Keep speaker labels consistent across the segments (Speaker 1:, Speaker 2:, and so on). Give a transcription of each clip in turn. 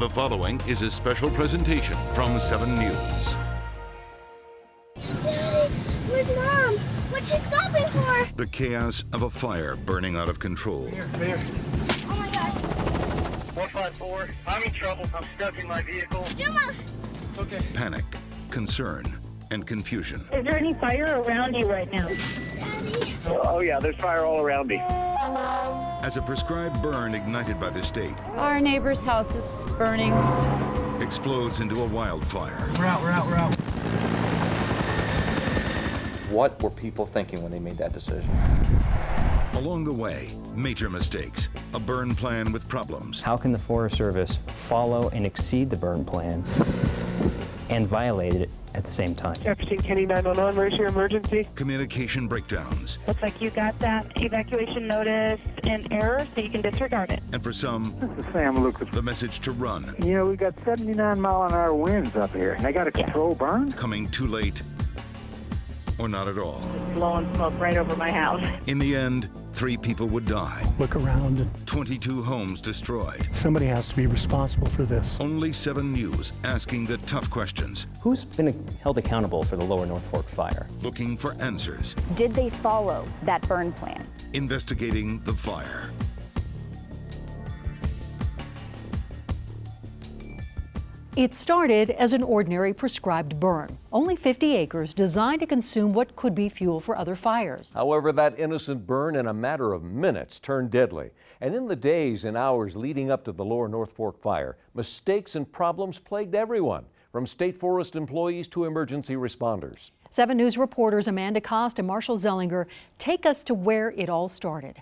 Speaker 1: The following is a special presentation from 7 News.
Speaker 2: Daddy, where's Mom? What's she stopping for?
Speaker 1: The chaos of a fire burning out of control.
Speaker 3: Here.
Speaker 2: Oh my gosh.
Speaker 3: 454, I'm in trouble. I'm stuck in my vehicle.
Speaker 2: Yuma!
Speaker 3: It's okay.
Speaker 1: Panic, concern, and confusion.
Speaker 4: Is there any fire around you right now?
Speaker 2: Daddy.
Speaker 3: Oh yeah, there's fire all around me.
Speaker 1: As a prescribed burn ignited by the state
Speaker 5: Our neighbor's house is burning.
Speaker 1: explodes into a wildfire.
Speaker 3: We're out.
Speaker 6: What were people thinking when they made that decision?
Speaker 1: Along the way, major mistakes, a burn plan with problems,
Speaker 7: How can the Forest Service follow and exceed the burn plan and violate it at the same time?
Speaker 4: Jefferson County 911, where's your emergency?
Speaker 1: communication breakdowns,
Speaker 4: Looks like you got that evacuation notice in error, so you can disregard it.
Speaker 1: and for some,
Speaker 8: This is Sam Lucas.
Speaker 1: the message to run,
Speaker 8: You know, we got 79-mile-an-hour winds up here, and they got a control burn.
Speaker 1: coming too late or not at all.
Speaker 4: Blowing smoke right over my house.
Speaker 1: In the end, 3 people would die,
Speaker 9: Look around, and
Speaker 1: 22 homes destroyed.
Speaker 9: somebody has to be responsible for this.
Speaker 1: Only 7 News asking the tough questions,
Speaker 7: Who's been held accountable for the Lower North Fork fire?
Speaker 1: looking for answers,
Speaker 5: Did they follow that burn plan?
Speaker 1: investigating the fire.
Speaker 10: It started as an ordinary prescribed burn, only 50 acres designed to consume what could be fuel for other fires.
Speaker 11: However, that innocent burn in a matter of minutes turned deadly. And in the days and hours leading up to the Lower North Fork fire, mistakes and problems plagued everyone, from state forest employees to emergency responders.
Speaker 10: 7 News reporters Amanda Cost and Marshall Zellinger take us to where it all started.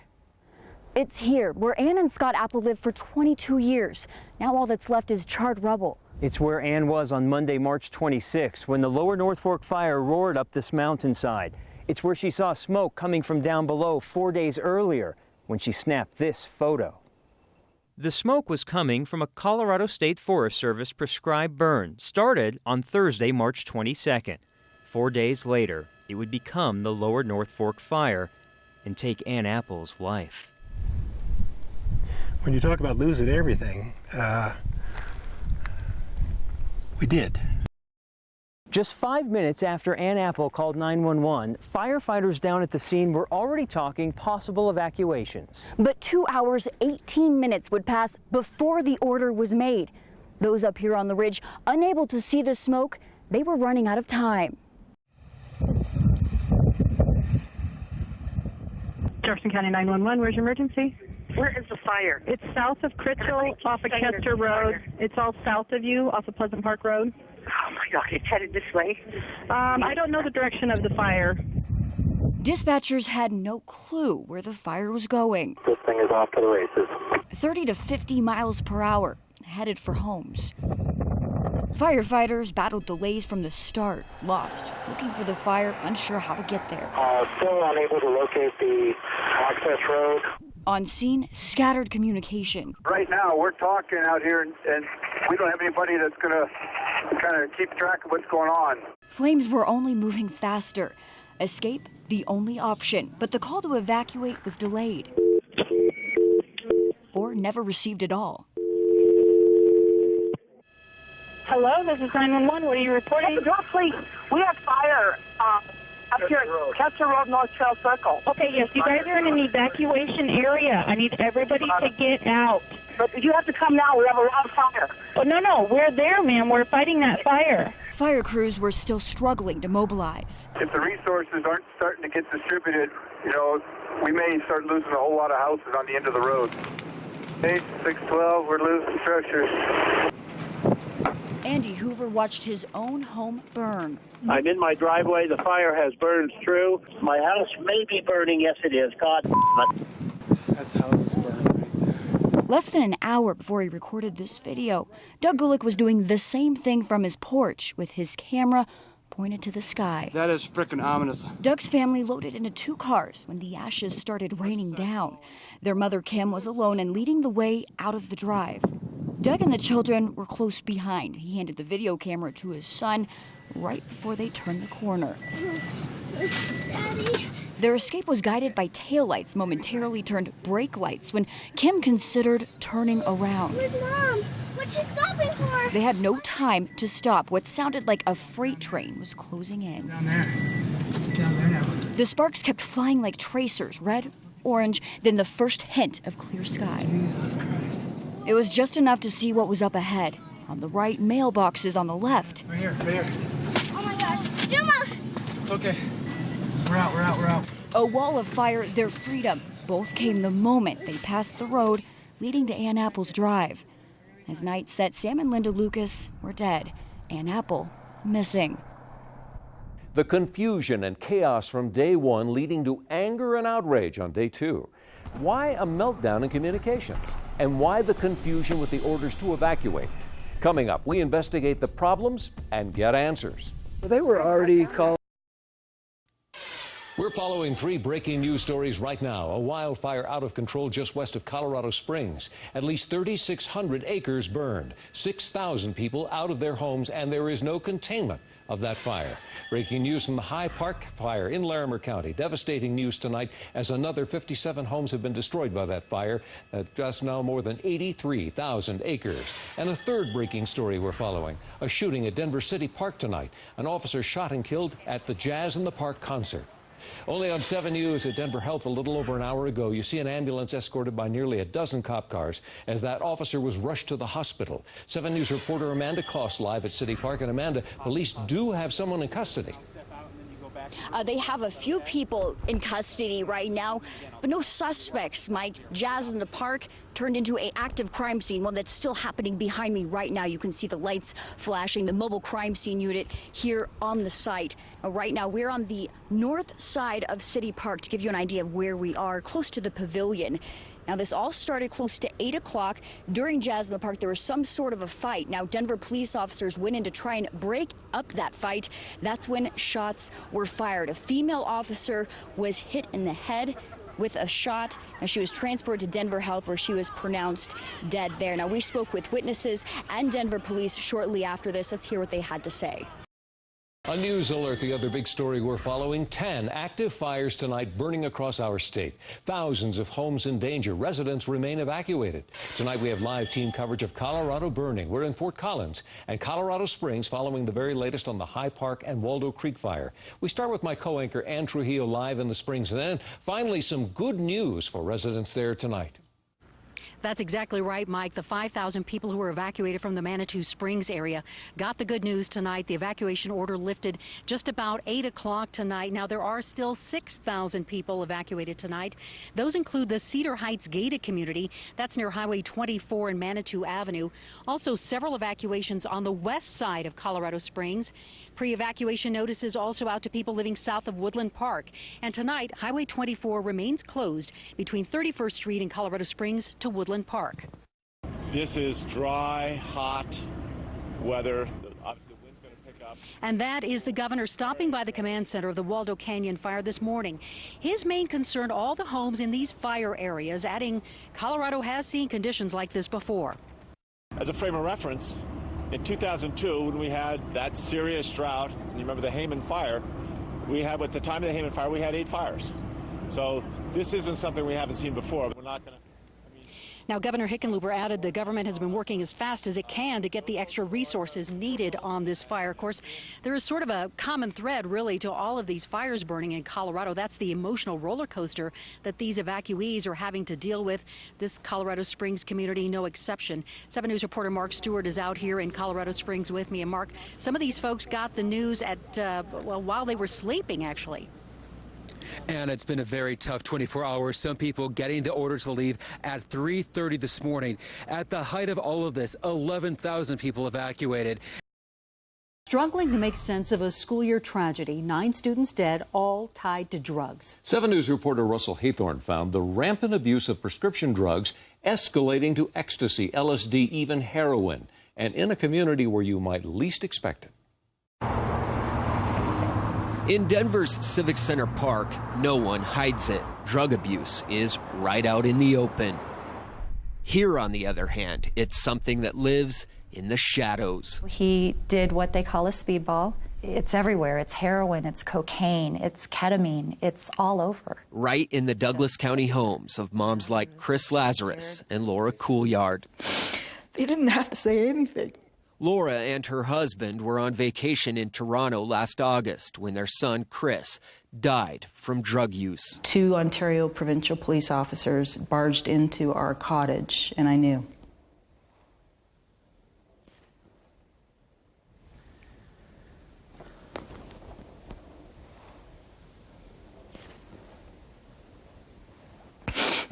Speaker 5: It's here, where Ann and Scott Apple lived for 22 years. Now all that's left is charred rubble.
Speaker 7: It's where Ann was on Monday, March 26, when the Lower North Fork fire roared up this mountainside. It's where she saw smoke coming from down below 4 days earlier when she snapped this photo.
Speaker 12: The smoke was coming from a Colorado State Forest Service prescribed burn, started on Thursday, March 22nd. 4 days later, it would become the Lower North Fork fire and take Ann Apple's life.
Speaker 9: When you talk about losing everything, we did.
Speaker 7: Just 5 minutes after Ann Apple called 911, firefighters down at the scene were already talking possible evacuations.
Speaker 5: But 2 hours, 18 minutes would pass before the order was made. Those up here on the ridge, unable to see the smoke, they were running out of time.
Speaker 4: Jefferson County 911, where's your emergency? Where is the fire? It's south of Critchell, off of Kester Road. It's all south of you, off of Pleasant Park Road.
Speaker 13: Oh my God, it's headed this way.
Speaker 4: I don't know the direction of the fire.
Speaker 5: Dispatchers had no clue where the fire was going.
Speaker 8: This thing is off to the races.
Speaker 5: 30 to 50 miles per hour, headed for homes. Firefighters battled delays from the start, lost, looking for the fire, unsure how to get there.
Speaker 8: Still unable to locate the access road.
Speaker 5: On scene, scattered communication.
Speaker 3: Right now, we're talking out here, and we don't have anybody that's going to kind of keep track of what's going on.
Speaker 5: Flames were only moving faster. Escape, the only option, but the call to evacuate was delayed. Or never received at all.
Speaker 4: Hello, this is 911. What are you reporting?
Speaker 13: Please, we have fire up here at Kester Road, North Trail Circle.
Speaker 4: Okay, yes, you guys are in an evacuation area. I need everybody to get out.
Speaker 13: But you have to come now. We have a lot of fire.
Speaker 4: Oh, no, we're there, ma'am. We're fighting that fire.
Speaker 5: Fire crews were still struggling to mobilize.
Speaker 3: If the resources aren't starting to get distributed, you know, we may start losing a whole lot of houses on the end of the road. 612, we're losing structures.
Speaker 5: Andy Hoover watched his own home burn.
Speaker 8: I'm in my driveway. The fire has burned through. My house may be burning. Yes, it is. God.
Speaker 3: That's houses burned right there.
Speaker 5: Less than an hour before he recorded this video, Doug Gulick was doing the same thing from his porch with his camera pointed to the sky.
Speaker 3: That is frickin' ominous.
Speaker 5: Doug's family loaded into 2 cars when the ashes started raining down. Their mother, Kim, was alone and leading the way out of the drive. Doug and the children were close behind. He handed the video camera to his son right before they turned the corner.
Speaker 2: Daddy.
Speaker 5: Their escape was guided by taillights momentarily turned brake lights when Kim considered turning around.
Speaker 2: Where's Mom? What's What's she stopping for?
Speaker 5: They had no time to stop. What sounded like a freight train was closing in.
Speaker 14: Down there. It's down there now.
Speaker 5: The sparks kept flying like tracers, red, orange, then the first hint of clear sky.
Speaker 14: Jesus Christ.
Speaker 5: It was just enough to see what was up ahead. On the right, mailboxes on the left.
Speaker 14: Right here, right here.
Speaker 2: Oh my gosh. Zuma!
Speaker 14: It's okay. We're out.
Speaker 5: A wall of fire, their freedom. Both came the moment they passed the road leading to Ann Apple's drive. As night set, Sam and Linda Lucas were dead. Ann Apple missing.
Speaker 11: The confusion and chaos from day one leading to anger and outrage on day two. Why a meltdown in communications? And why the confusion with the orders to evacuate? Coming up, we investigate the problems and get answers.
Speaker 14: They were already calling.
Speaker 11: We're following 3 breaking news stories right now. A wildfire out of control just west of Colorado Springs. At least 3,600 acres burned. 6,000 people out of their homes, and there is no containment of that fire. Breaking news from the High Park fire in Larimer County. Devastating news tonight as another 57 homes have been destroyed by that fire. Just now more than 83,000 acres. And a third breaking story we're following. A shooting at Denver City Park tonight. An officer shot and killed at the Jazz in the Park concert. Only on 7 News at Denver Health a little over an hour ago, you see an ambulance escorted by nearly a dozen cop cars as that officer was rushed to the hospital. 7 News reporter Amanda Koss live at City Park. And Amanda, police do have someone in custody.
Speaker 5: They have a few people in custody right now, but no suspects, Mike. Jazz in the Park turned into an active crime scene, one that's still happening behind me right now. You can see the lights flashing, the mobile crime scene unit here on the site. Right now, we're on the north side of City Park to give you an idea of where we are, close to the pavilion. Now, this all started close to 8 o'clock. During Jazz in the Park, there was some sort of a fight. Now, Denver police officers went in to try and break up that fight. That's when shots were fired. A female officer was hit in the head with a shot, and she was transported to Denver Health, where she was pronounced dead there. Now, we spoke with witnesses and Denver police shortly after this. Let's hear what they had to say.
Speaker 11: A news alert, the other big story we're following. 10 active fires tonight burning across our state. Thousands of homes in danger. Residents remain evacuated. Tonight we have live team coverage of Colorado burning. We're in Fort Collins and Colorado Springs following the very latest on the High Park and Waldo Creek fire. We start with my co-anchor Ann Trujillo live in the Springs, and then finally some good news for residents there tonight.
Speaker 10: That's exactly right, Mike. The 5,000 people who were evacuated from the Manitou Springs area got the good news tonight. The evacuation order lifted just about 8 o'clock tonight. Now, there are still 6,000 people evacuated tonight. Those include the Cedar Heights gated community. That's near Highway 24 and Manitou Avenue. Also, several evacuations on the west side of Colorado Springs. Pre-evacuation notices also out to people living south of Woodland Park. And tonight, Highway 24 remains closed between 31st Street and Colorado Springs to Woodland Park.
Speaker 15: This is dry, hot weather. Obviously, the wind's going to pick up.
Speaker 10: And that is the governor stopping by the command center of the Waldo Canyon fire this morning. His main concern, all the homes in these fire areas, adding Colorado has seen conditions like this before.
Speaker 15: As a frame of reference, in 2002, when we had that serious drought, and you remember the Hayman fire, we had, at the time of the Hayman fire, we had 8 fires. So this isn't something we haven't seen before. We're not going to.
Speaker 10: Now, Governor Hickenlooper added the government has been working as fast as it can to get the extra resources needed on this fire. Of course, there is sort of a common thread, really, to all of these fires burning in Colorado. That's the emotional roller coaster that these evacuees are having to deal with. This Colorado Springs community, no exception. 7 News reporter Mark Stewart is out here in Colorado Springs with me. And Mark, some of these folks got the news at well, while they were sleeping, actually.
Speaker 16: And it's been a very tough 24 hours. Some people getting the order to leave at 3:30 this morning. At the height of all of this, 11,000 people evacuated.
Speaker 10: Struggling to make sense of a school year tragedy. 9 students dead, all tied to drugs.
Speaker 11: 7 News reporter Russell Haythorne found the rampant abuse of prescription drugs escalating to ecstasy, LSD, even heroin, and in a community where you might least expect it.
Speaker 17: In Denver's Civic Center Park, no one hides it. Drug abuse is right out in the open. Here, on the other hand, it's something that lives in the shadows.
Speaker 18: He did what they call a speedball. It's everywhere. It's heroin, it's cocaine, it's ketamine, it's all over.
Speaker 17: Right in the Douglas County homes of moms like Chris Lazarus and Laura Coolyard.
Speaker 19: They didn't have to say anything.
Speaker 17: Laura and her husband were on vacation in Toronto last August when their son, Chris, died from drug use.
Speaker 20: 2 Ontario provincial police officers barged into our cottage, and I knew.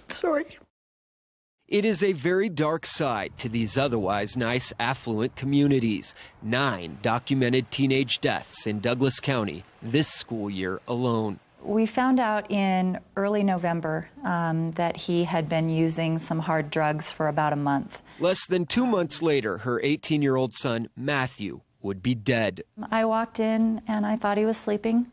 Speaker 19: Sorry.
Speaker 17: It is a very dark side to these otherwise nice, affluent communities. 9 documented teenage deaths in Douglas County this school year alone.
Speaker 18: We found out in early November that he had been using some hard drugs for about a month.
Speaker 17: Less than 2 months later, her 18-year-old son, Matthew, would be dead.
Speaker 18: I walked in and I thought he was sleeping.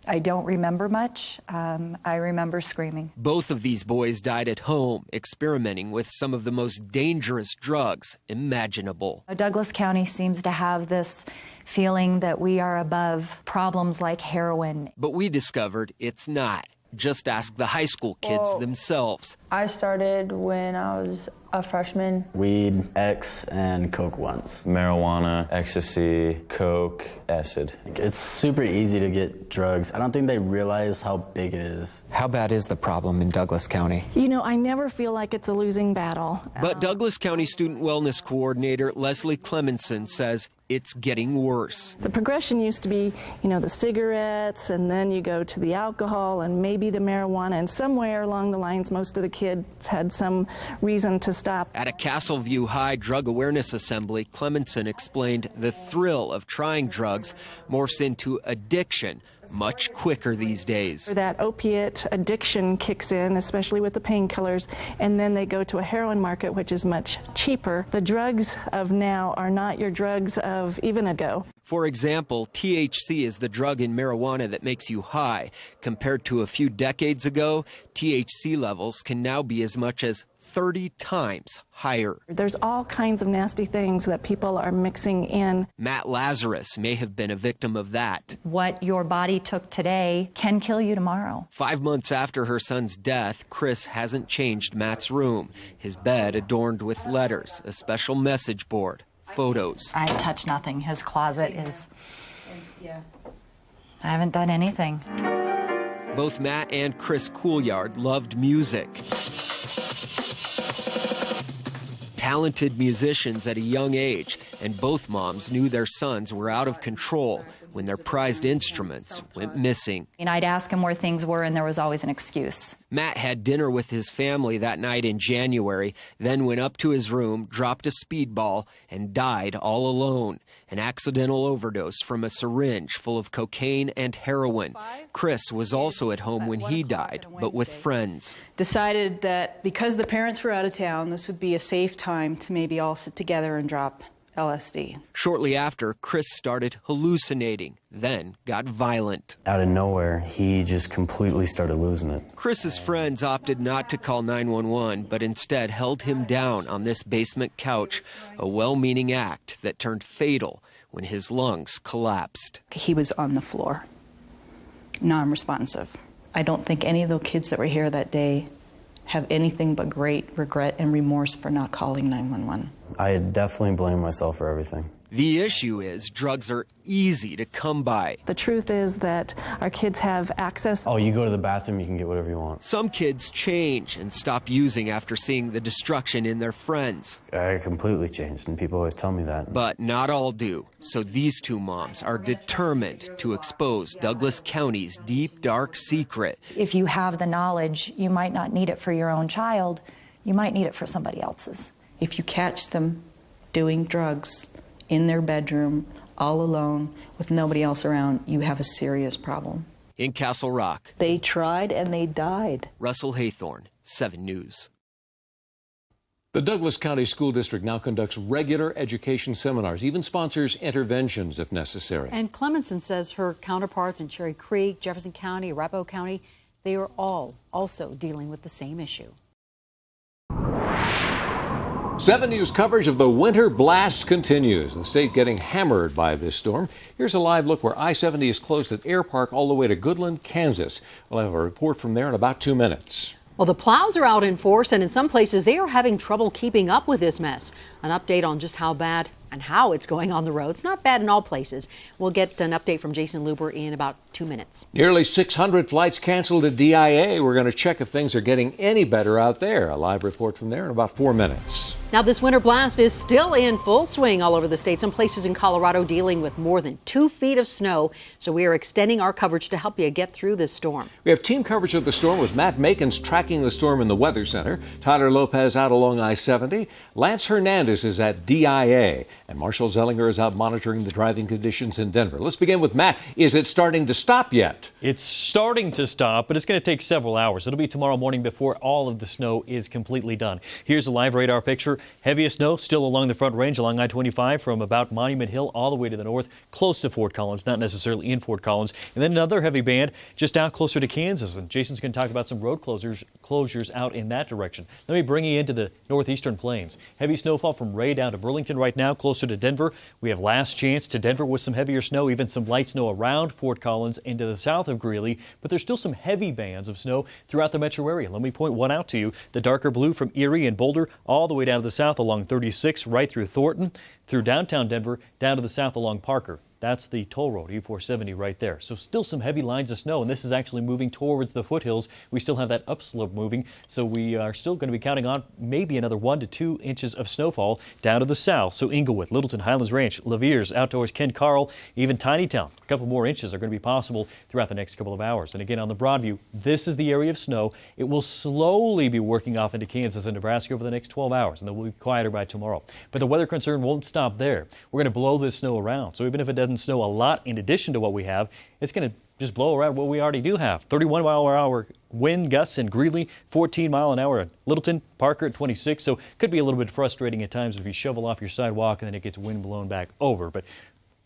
Speaker 18: I don't remember much. I remember screaming.
Speaker 17: Both of these boys died at home, experimenting with some of the most dangerous drugs imaginable.
Speaker 18: Douglas County seems to have this feeling that we are above problems like heroin.
Speaker 17: But we discovered it's not. Just ask the high school kids themselves.
Speaker 21: I started when I was a freshman.
Speaker 22: Weed, X, and Coke once. Marijuana, ecstasy, Coke, acid. It's super easy to get drugs. I don't think they realize how big it is.
Speaker 17: How bad is the problem in Douglas County?
Speaker 23: You know, I never feel like it's a losing battle.
Speaker 17: But Douglas County Student Wellness Coordinator Leslie Clemenson says it's getting worse.
Speaker 23: The progression used to be, you know, the cigarettes, and then you go to the alcohol and maybe the marijuana, and somewhere along the lines most of the kids had some reason to stop.
Speaker 17: At a Castleview High drug awareness assembly, Clemenson explained the thrill of trying drugs morphs into addiction much quicker these days.
Speaker 23: That opiate addiction kicks in, especially with the painkillers, and then they go to a heroin market, which is much cheaper. The drugs of now are not your drugs of even ago.
Speaker 17: For example, THC is the drug in marijuana that makes you high. Compared to a few decades ago, THC levels can now be as much as 30 times higher.
Speaker 23: There's all kinds of nasty things that people are mixing in.
Speaker 17: Matt Lazarus may have been a victim of that.
Speaker 18: What your body took today can kill you tomorrow.
Speaker 17: 5 months after her son's death, Chris hasn't changed Matt's room. His bed adorned with letters, a special message board, photos.
Speaker 18: I touch nothing. His closet is... I haven't done anything.
Speaker 17: Both Matt and Chris Couillard loved music. Talented musicians at a young age, and both moms knew their sons were out of control when their prized instruments went missing.
Speaker 18: And I'd ask him where things were, and there was always an excuse.
Speaker 17: Matt had dinner with his family that night in January, then went up to his room, dropped a speedball, and died all alone. An accidental overdose from a syringe full of cocaine and heroin. Chris was also at home when he died, but with friends.
Speaker 20: Decided that because the parents were out of town, this would be a safe time to maybe all sit together and drop LSD.
Speaker 17: Shortly after, Chris started hallucinating, then got violent.
Speaker 22: Out of nowhere, he just completely started losing it.
Speaker 17: Chris's friends opted not to call 911, but instead held him down on this basement couch, a well-meaning act that turned fatal when his lungs collapsed.
Speaker 20: He was on the floor, non-responsive. I don't think any of the kids that were here that day have anything but great regret and remorse for not calling 911.
Speaker 22: I definitely blame myself for everything.
Speaker 17: The issue is drugs are easy to come by.
Speaker 23: The truth is that our kids have access.
Speaker 22: Oh, you go to the bathroom, you can get whatever you want.
Speaker 17: Some kids change and stop using after seeing the destruction in their friends.
Speaker 22: I completely changed, and people always tell me that.
Speaker 17: But not all do. So these two moms are determined to expose Douglas County's deep, dark secret.
Speaker 18: If you have the knowledge, you might not need it for your own child. You might need it for somebody else's.
Speaker 20: If you catch them doing drugs in their bedroom, all alone, with nobody else around, you have a serious problem.
Speaker 17: In Castle Rock,
Speaker 20: they tried and they died.
Speaker 17: Russell Haythorne, 7 News.
Speaker 11: The Douglas County School District now conducts regular education seminars, even sponsors interventions if necessary.
Speaker 10: And Clemenson says her counterparts in Cherry Creek, Jefferson County, Arapahoe County, they are all also dealing with the same issue.
Speaker 11: 7 News coverage of the winter blast continues. The state getting hammered by this storm. Here's a live look where I-70 is closed at Air Park all the way to Goodland, Kansas. We'll have a report from there in about 2 minutes.
Speaker 1: Well, the plows are out in force, and in some places they are having trouble keeping up with this mess. An update on just how bad and how it's going on the roads. Not bad in all places. We'll get an update from Jason Luber in about 2 minutes.
Speaker 11: Nearly 600 flights canceled at DIA. We're going to check if things are getting any better out there. A live report from there in about 4 minutes.
Speaker 1: Now, this winter blast is still in full swing all over the state. Some places in Colorado dealing with more than 2 feet of snow. So we are extending our coverage to help you get through this storm.
Speaker 11: We have team coverage of the storm with Matt Makins tracking the storm in the Weather Center. Tyler Lopez out along I-70. Lance Hernandez is at DIA. And Marshall Zellinger is out monitoring the driving conditions in Denver. Let's begin with Matt. Is it starting to stop yet?
Speaker 6: It's starting to stop, but it's going to take several hours. It'll be tomorrow morning before all of the snow is completely done. Here's a live radar picture. Heaviest snow still along the Front Range along I-25 from about Monument Hill all the way to the north, close to Fort Collins, not necessarily in Fort Collins. And then another heavy band just out closer to Kansas. And Jason's going to talk about some road closures out in that direction. Let me bring you into the northeastern plains. Heavy snowfall from Ray down to Burlington right now, closer to Denver. We have last chance to Denver with some heavier snow, even some light snow around Fort Collins into the south of Greeley. But there's still some heavy bands of snow throughout the metro area. Let me point one out to you. The darker blue from Erie and Boulder all the way down to the south along 36, right through Thornton, through downtown Denver, down to the south along Parker. That's the toll road, E470 right there. So still some heavy lines of snow, and this is actually moving towards the foothills. We still have that upslope moving, so we are still going to be counting on maybe another 1 to 2 inches of snowfall down to the south. So Inglewood, Littleton, Highlands Ranch, Leviers, Outdoors, Ken Carl, even Tinytown. A couple more inches are going to be possible throughout the next couple of hours. And again, on the Broadview, this is the area of snow. It will slowly be working off into Kansas and Nebraska over the next 12 hours, and then we'll be quieter by tomorrow. But the weather concern won't stop there. We're going to blow this snow around. So even if it doesn't snow a lot in addition to what we have, it's going to just blow around what we already do have. 31-mile-per-hour wind gusts in Greeley, 14-mile-an-hour at Littleton, Parker at 26. So it could be a little bit frustrating at times if you shovel off your sidewalk and then it gets wind blown back over. But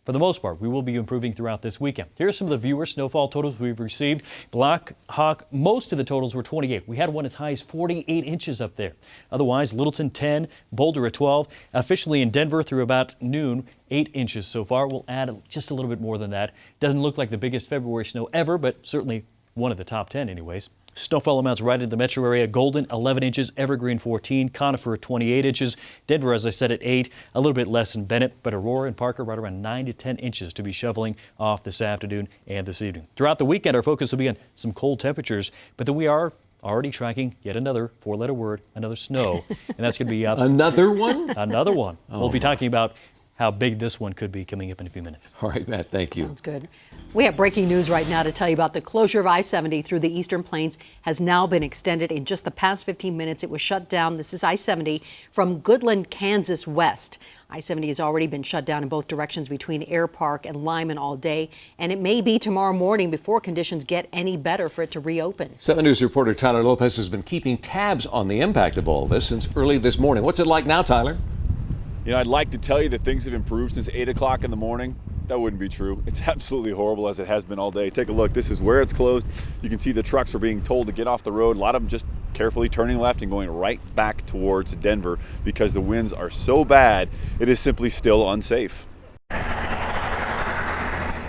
Speaker 6: for the most part, we will be improving throughout this weekend. Here are some of the viewer snowfall totals we've received. Black Hawk, most of the totals were 28. We had one as high as 48 inches up there. Otherwise, Littleton 10, Boulder at 12. Officially in Denver through about noon, 8 inches so far. We'll add just a little bit more than that. Doesn't look like the biggest February snow ever, but certainly one of the top 10 anyways. Snowfall amounts right into the metro area. Golden, 11 inches. Evergreen, 14. Conifer, 28 inches. Denver, as I said, at 8. A little bit less in Bennett, but Aurora and Parker right around 9 to 10 inches to be shoveling off this afternoon and this evening. Throughout the weekend, our focus will be on some cold temperatures, but then we are already tracking yet another 4-letter word, another snow, and that's going to be up.
Speaker 11: Another one?
Speaker 6: Another one.
Speaker 11: Oh.
Speaker 6: We'll be talking about how big this one could be coming up in a few minutes.
Speaker 11: All right, Matt, thank you.
Speaker 1: Sounds good. We have breaking news right now to tell you about the closure of I-70 through the Eastern Plains has now been extended in just the past 15 minutes. It was shut down. This is I-70 from Goodland, Kansas west. I-70 has already been shut down in both directions between Air Park and Lyman all day, and it may be tomorrow morning before conditions get any better for it to reopen.
Speaker 11: 7 News reporter Tyler Lopez has been keeping tabs on the impact of all this since early this morning. What's it like now, Tyler?
Speaker 12: You know, I'd like to tell you that things have improved since 8 o'clock in the morning. That wouldn't be true. It's absolutely horrible as it has been all day. Take a look. This is where it's closed. You can see the trucks are being told to get off the road. A lot of them just carefully turning left and going right back towards Denver because the winds are so bad, it is simply still unsafe.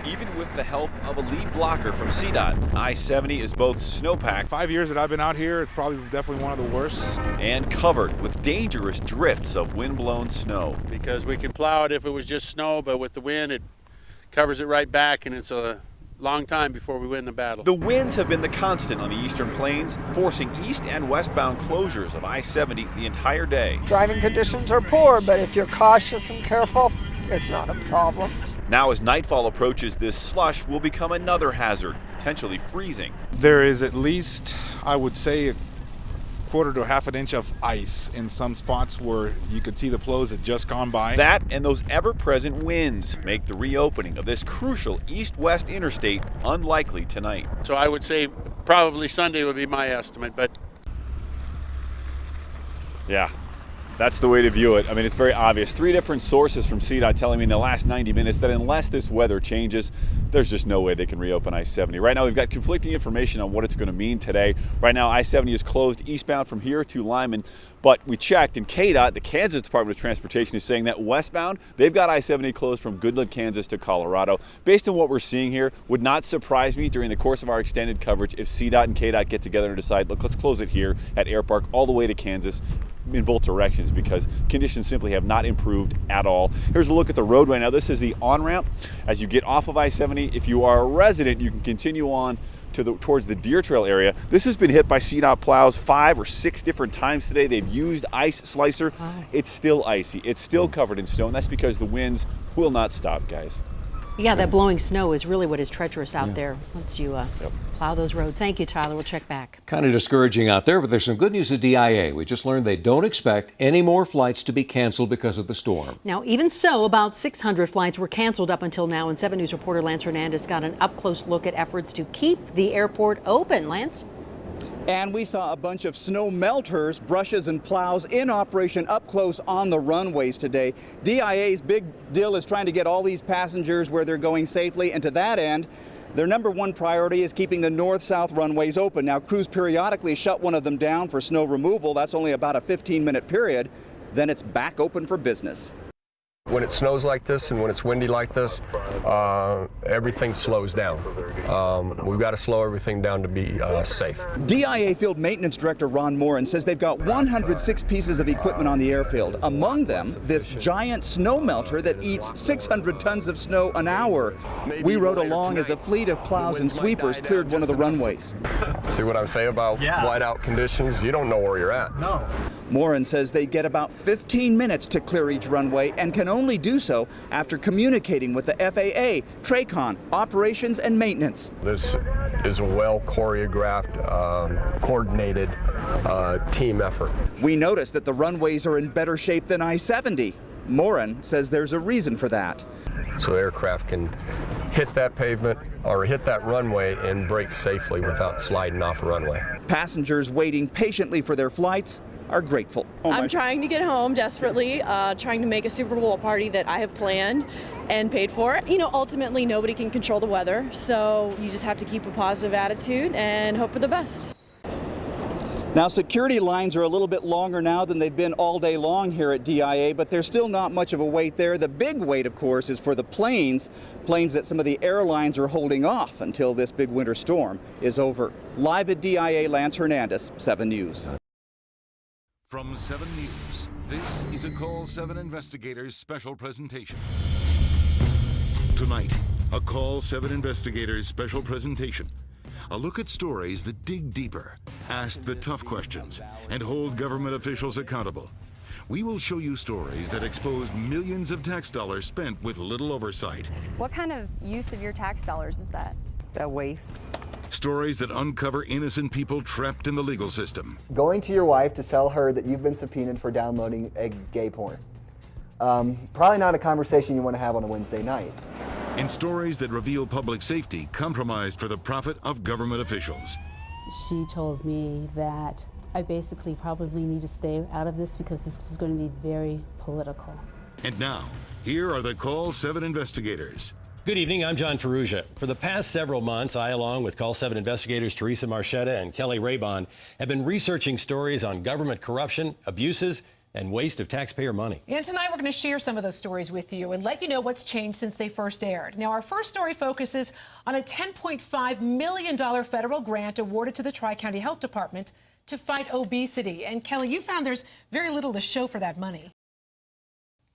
Speaker 12: Even with the help of a lead blocker from CDOT, I-70 is both snowpacked.
Speaker 24: 5 years that I've been out here, it's probably definitely one of the worst.
Speaker 12: And covered with dangerous drifts of wind-blown snow.
Speaker 25: Because we can plow it if it was just snow, but with the wind, it covers it right back, and it's a long time before we win the battle.
Speaker 12: The winds have been the constant on the Eastern Plains, forcing east and westbound closures of I-70 the entire day.
Speaker 19: Driving conditions are poor, but if you're cautious and careful, it's not a problem.
Speaker 12: Now as nightfall approaches, this slush will become another hazard, potentially freezing.
Speaker 24: There is at least, I would say, a quarter to half an inch of ice in some spots where you could see the flows had just gone by.
Speaker 12: That and those ever-present winds make the reopening of this crucial east-west interstate unlikely tonight.
Speaker 25: So I would say probably Sunday would be my estimate, but
Speaker 12: yeah. That's the way to view it. I mean, it's very obvious. 3 different sources from CDOT telling me in the last 90 minutes that unless this weather changes, there's just no way they can reopen I-70. Right now, we've got conflicting information on what it's going to mean today. Right now, I-70 is closed eastbound from here to Lyman, But we checked, and KDOT, the Kansas Department of Transportation, is saying that westbound, they've got I-70 closed from Goodland, Kansas to Colorado. Based on what we're seeing here, would not surprise me during the course of our extended coverage if CDOT and KDOT get together and decide, look, let's close it here at Air Park all the way to Kansas in both directions, because conditions simply have not improved at all. Here's a look at the roadway. Now, this is the on-ramp. As you get off of I-70, if you are a resident, you can continue on towards the Deer Trail area. This has been hit by CDOT plows 5 or 6 different times today. They've used ice slicer. It's still icy. It's still covered in snow, and that's because the winds will not stop, guys.
Speaker 1: Yeah, that blowing snow is really what is treacherous out there once you plow those roads. Thank you, Tyler. We'll check back.
Speaker 11: Kind of discouraging out there, but there's some good news at DIA. We just learned they don't expect any more flights to be canceled because of the storm.
Speaker 1: Now, even so, about 600 flights were canceled up until now, and 7 News reporter Lance Hernandez got an up-close look at efforts to keep the airport open. Lance?
Speaker 4: And we saw a bunch of snow melters, brushes, and plows in operation up close on the runways today. DIA's big deal is trying to get all these passengers where they're going safely, and to that end, their #1 priority is keeping the north-south runways open. Now, crews periodically shut one of them down for snow removal. That's only about a 15-minute period. Then it's back open for business.
Speaker 7: When it snows like this and when it's windy like this, everything slows down. We've got to slow everything down to be safe.
Speaker 4: DIA Field Maintenance Director Ron Morin says they've got 106 pieces of equipment on the airfield. Among them, this giant snow melter that eats 600 tons of snow an hour. We rode along as a fleet of plows and sweepers cleared one of the runways.
Speaker 7: See what I'm saying about whiteout conditions? You don't know where you're at.
Speaker 4: No. Morin says they get about 15 minutes to clear each runway and can only do so after communicating with the FAA, TRACON, operations and maintenance.
Speaker 7: This is a well choreographed, coordinated team effort.
Speaker 4: We noticed that the runways are in better shape than I-70. Morin says there's a reason for that.
Speaker 7: So aircraft can hit that pavement or hit that runway and brake safely without sliding off a runway.
Speaker 4: Passengers waiting patiently for their flights are grateful.
Speaker 8: I'm trying to get home desperately, trying to make a Super Bowl party that I have planned and paid for. You know, ultimately nobody can control the weather, so you just have to keep a positive attitude and hope for the best.
Speaker 4: Now, security lines are a little bit longer now than they've been all day long here at DIA, but there's still not much of a wait there. The big wait, of course, is for the planes that some of the airlines are holding off until this big winter storm is over. Live at DIA, Lance Hernandez, 7 News.
Speaker 9: From 7 News, this is a Call 7 Investigators special presentation. Tonight, a Call 7 Investigators special presentation. A look at stories that dig deeper, ask the tough questions, and hold government officials accountable. We will show you stories that expose millions of tax dollars spent with little oversight.
Speaker 13: What kind of use of your tax dollars is that?
Speaker 26: A waste.
Speaker 9: Stories that uncover innocent people trapped in the legal system.
Speaker 26: Going to your wife to tell her that you've been subpoenaed for downloading a gay porn. Probably not a conversation you want to have on a Wednesday night.
Speaker 9: And stories that reveal public safety compromised for the profit of government officials.
Speaker 27: She told me that I basically probably need to stay out of this because this is going to be very political.
Speaker 9: And now, here are the Call 7 investigators.
Speaker 28: Good evening, I'm John Ferrugia. For the past several months, I, along with Call 7 investigators Teresa Marchetta and Kelly Raybon, have been researching stories on government corruption, abuses, and waste of taxpayer money.
Speaker 29: And tonight we're going to share some of those stories with you and let you know what's changed since they first aired. Now, our first story focuses on a $10.5 million federal grant awarded to the Tri-County Health Department to fight obesity. And Kelly, you found there's very little to show for that money.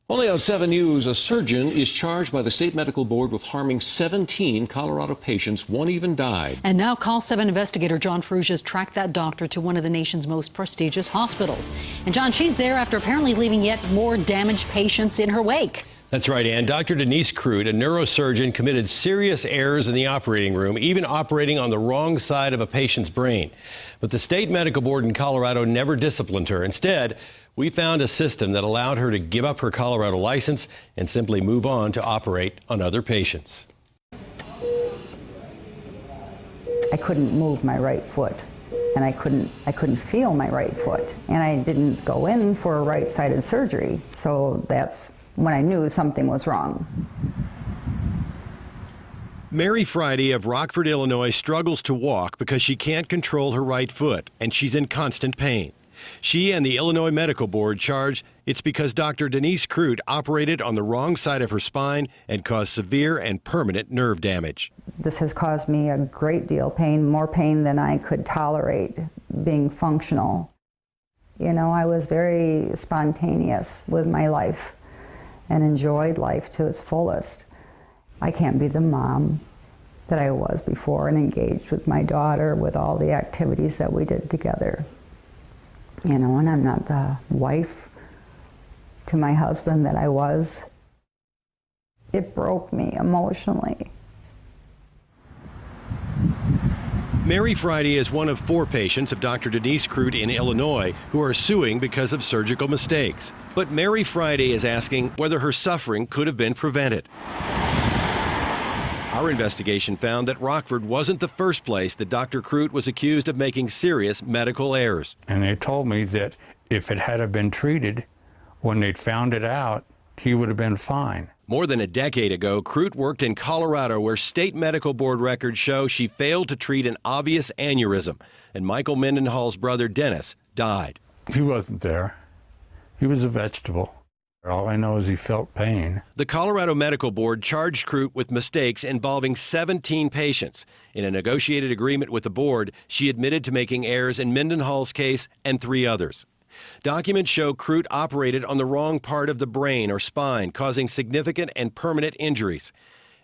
Speaker 11: Only on 7 News, a surgeon is charged by the state medical board with harming 17 Colorado patients. One even died.
Speaker 1: And now Call 7 investigator John Ferrugia has tracked that doctor to one of the nation's most prestigious hospitals. And John, she's there after apparently leaving yet more damaged patients in her wake.
Speaker 28: That's right, Ann. Dr. Denise Crude, a neurosurgeon, committed serious errors in the operating room, even operating on the wrong side of a patient's brain. But the state medical board in Colorado never disciplined her. Instead, we found a system that allowed her to give up her Colorado license and simply move on to operate on other patients.
Speaker 30: I couldn't move my right foot, and I couldn't feel my right foot, and I didn't go in for a right-sided surgery. So that's when I knew something was wrong.
Speaker 28: Mary Friday of Rockford, Illinois struggles to walk because she can't control her right foot, and she's in constant pain. She and the Illinois Medical Board charge it's because Dr. Denise Crute operated on the wrong side of her spine and caused severe and permanent nerve damage.
Speaker 30: This has caused me a great deal of pain, more pain than I could tolerate being functional. You know, I was very spontaneous with my life and enjoyed life to its fullest. I can't be the mom that I was before and engaged with my daughter with all the activities that we did together. You know, and I'm not the wife to my husband that I was. It broke me emotionally.
Speaker 28: Mary Friday is one of 4 patients of Dr. Denise Crute in Illinois who are suing because of surgical mistakes. But Mary Friday is asking whether her suffering could have been prevented. Our investigation found that Rockford wasn't the first place that Dr. Crute was accused of making serious medical errors.
Speaker 2: And they told me that if it had been treated, when they'd found it out, he would have been fine.
Speaker 28: More than a decade ago, Crute worked in Colorado where state medical board records show she failed to treat an obvious aneurysm, and Michael Mendenhall's brother Dennis died.
Speaker 2: He wasn't there. He was a vegetable. All I know is he felt pain.
Speaker 28: The Colorado Medical Board charged Crute with mistakes involving 17 patients. In a negotiated agreement with the board, she admitted to making errors in Mendenhall's case and 3 others. Documents show Crute operated on the wrong part of the brain or spine, causing significant and permanent injuries.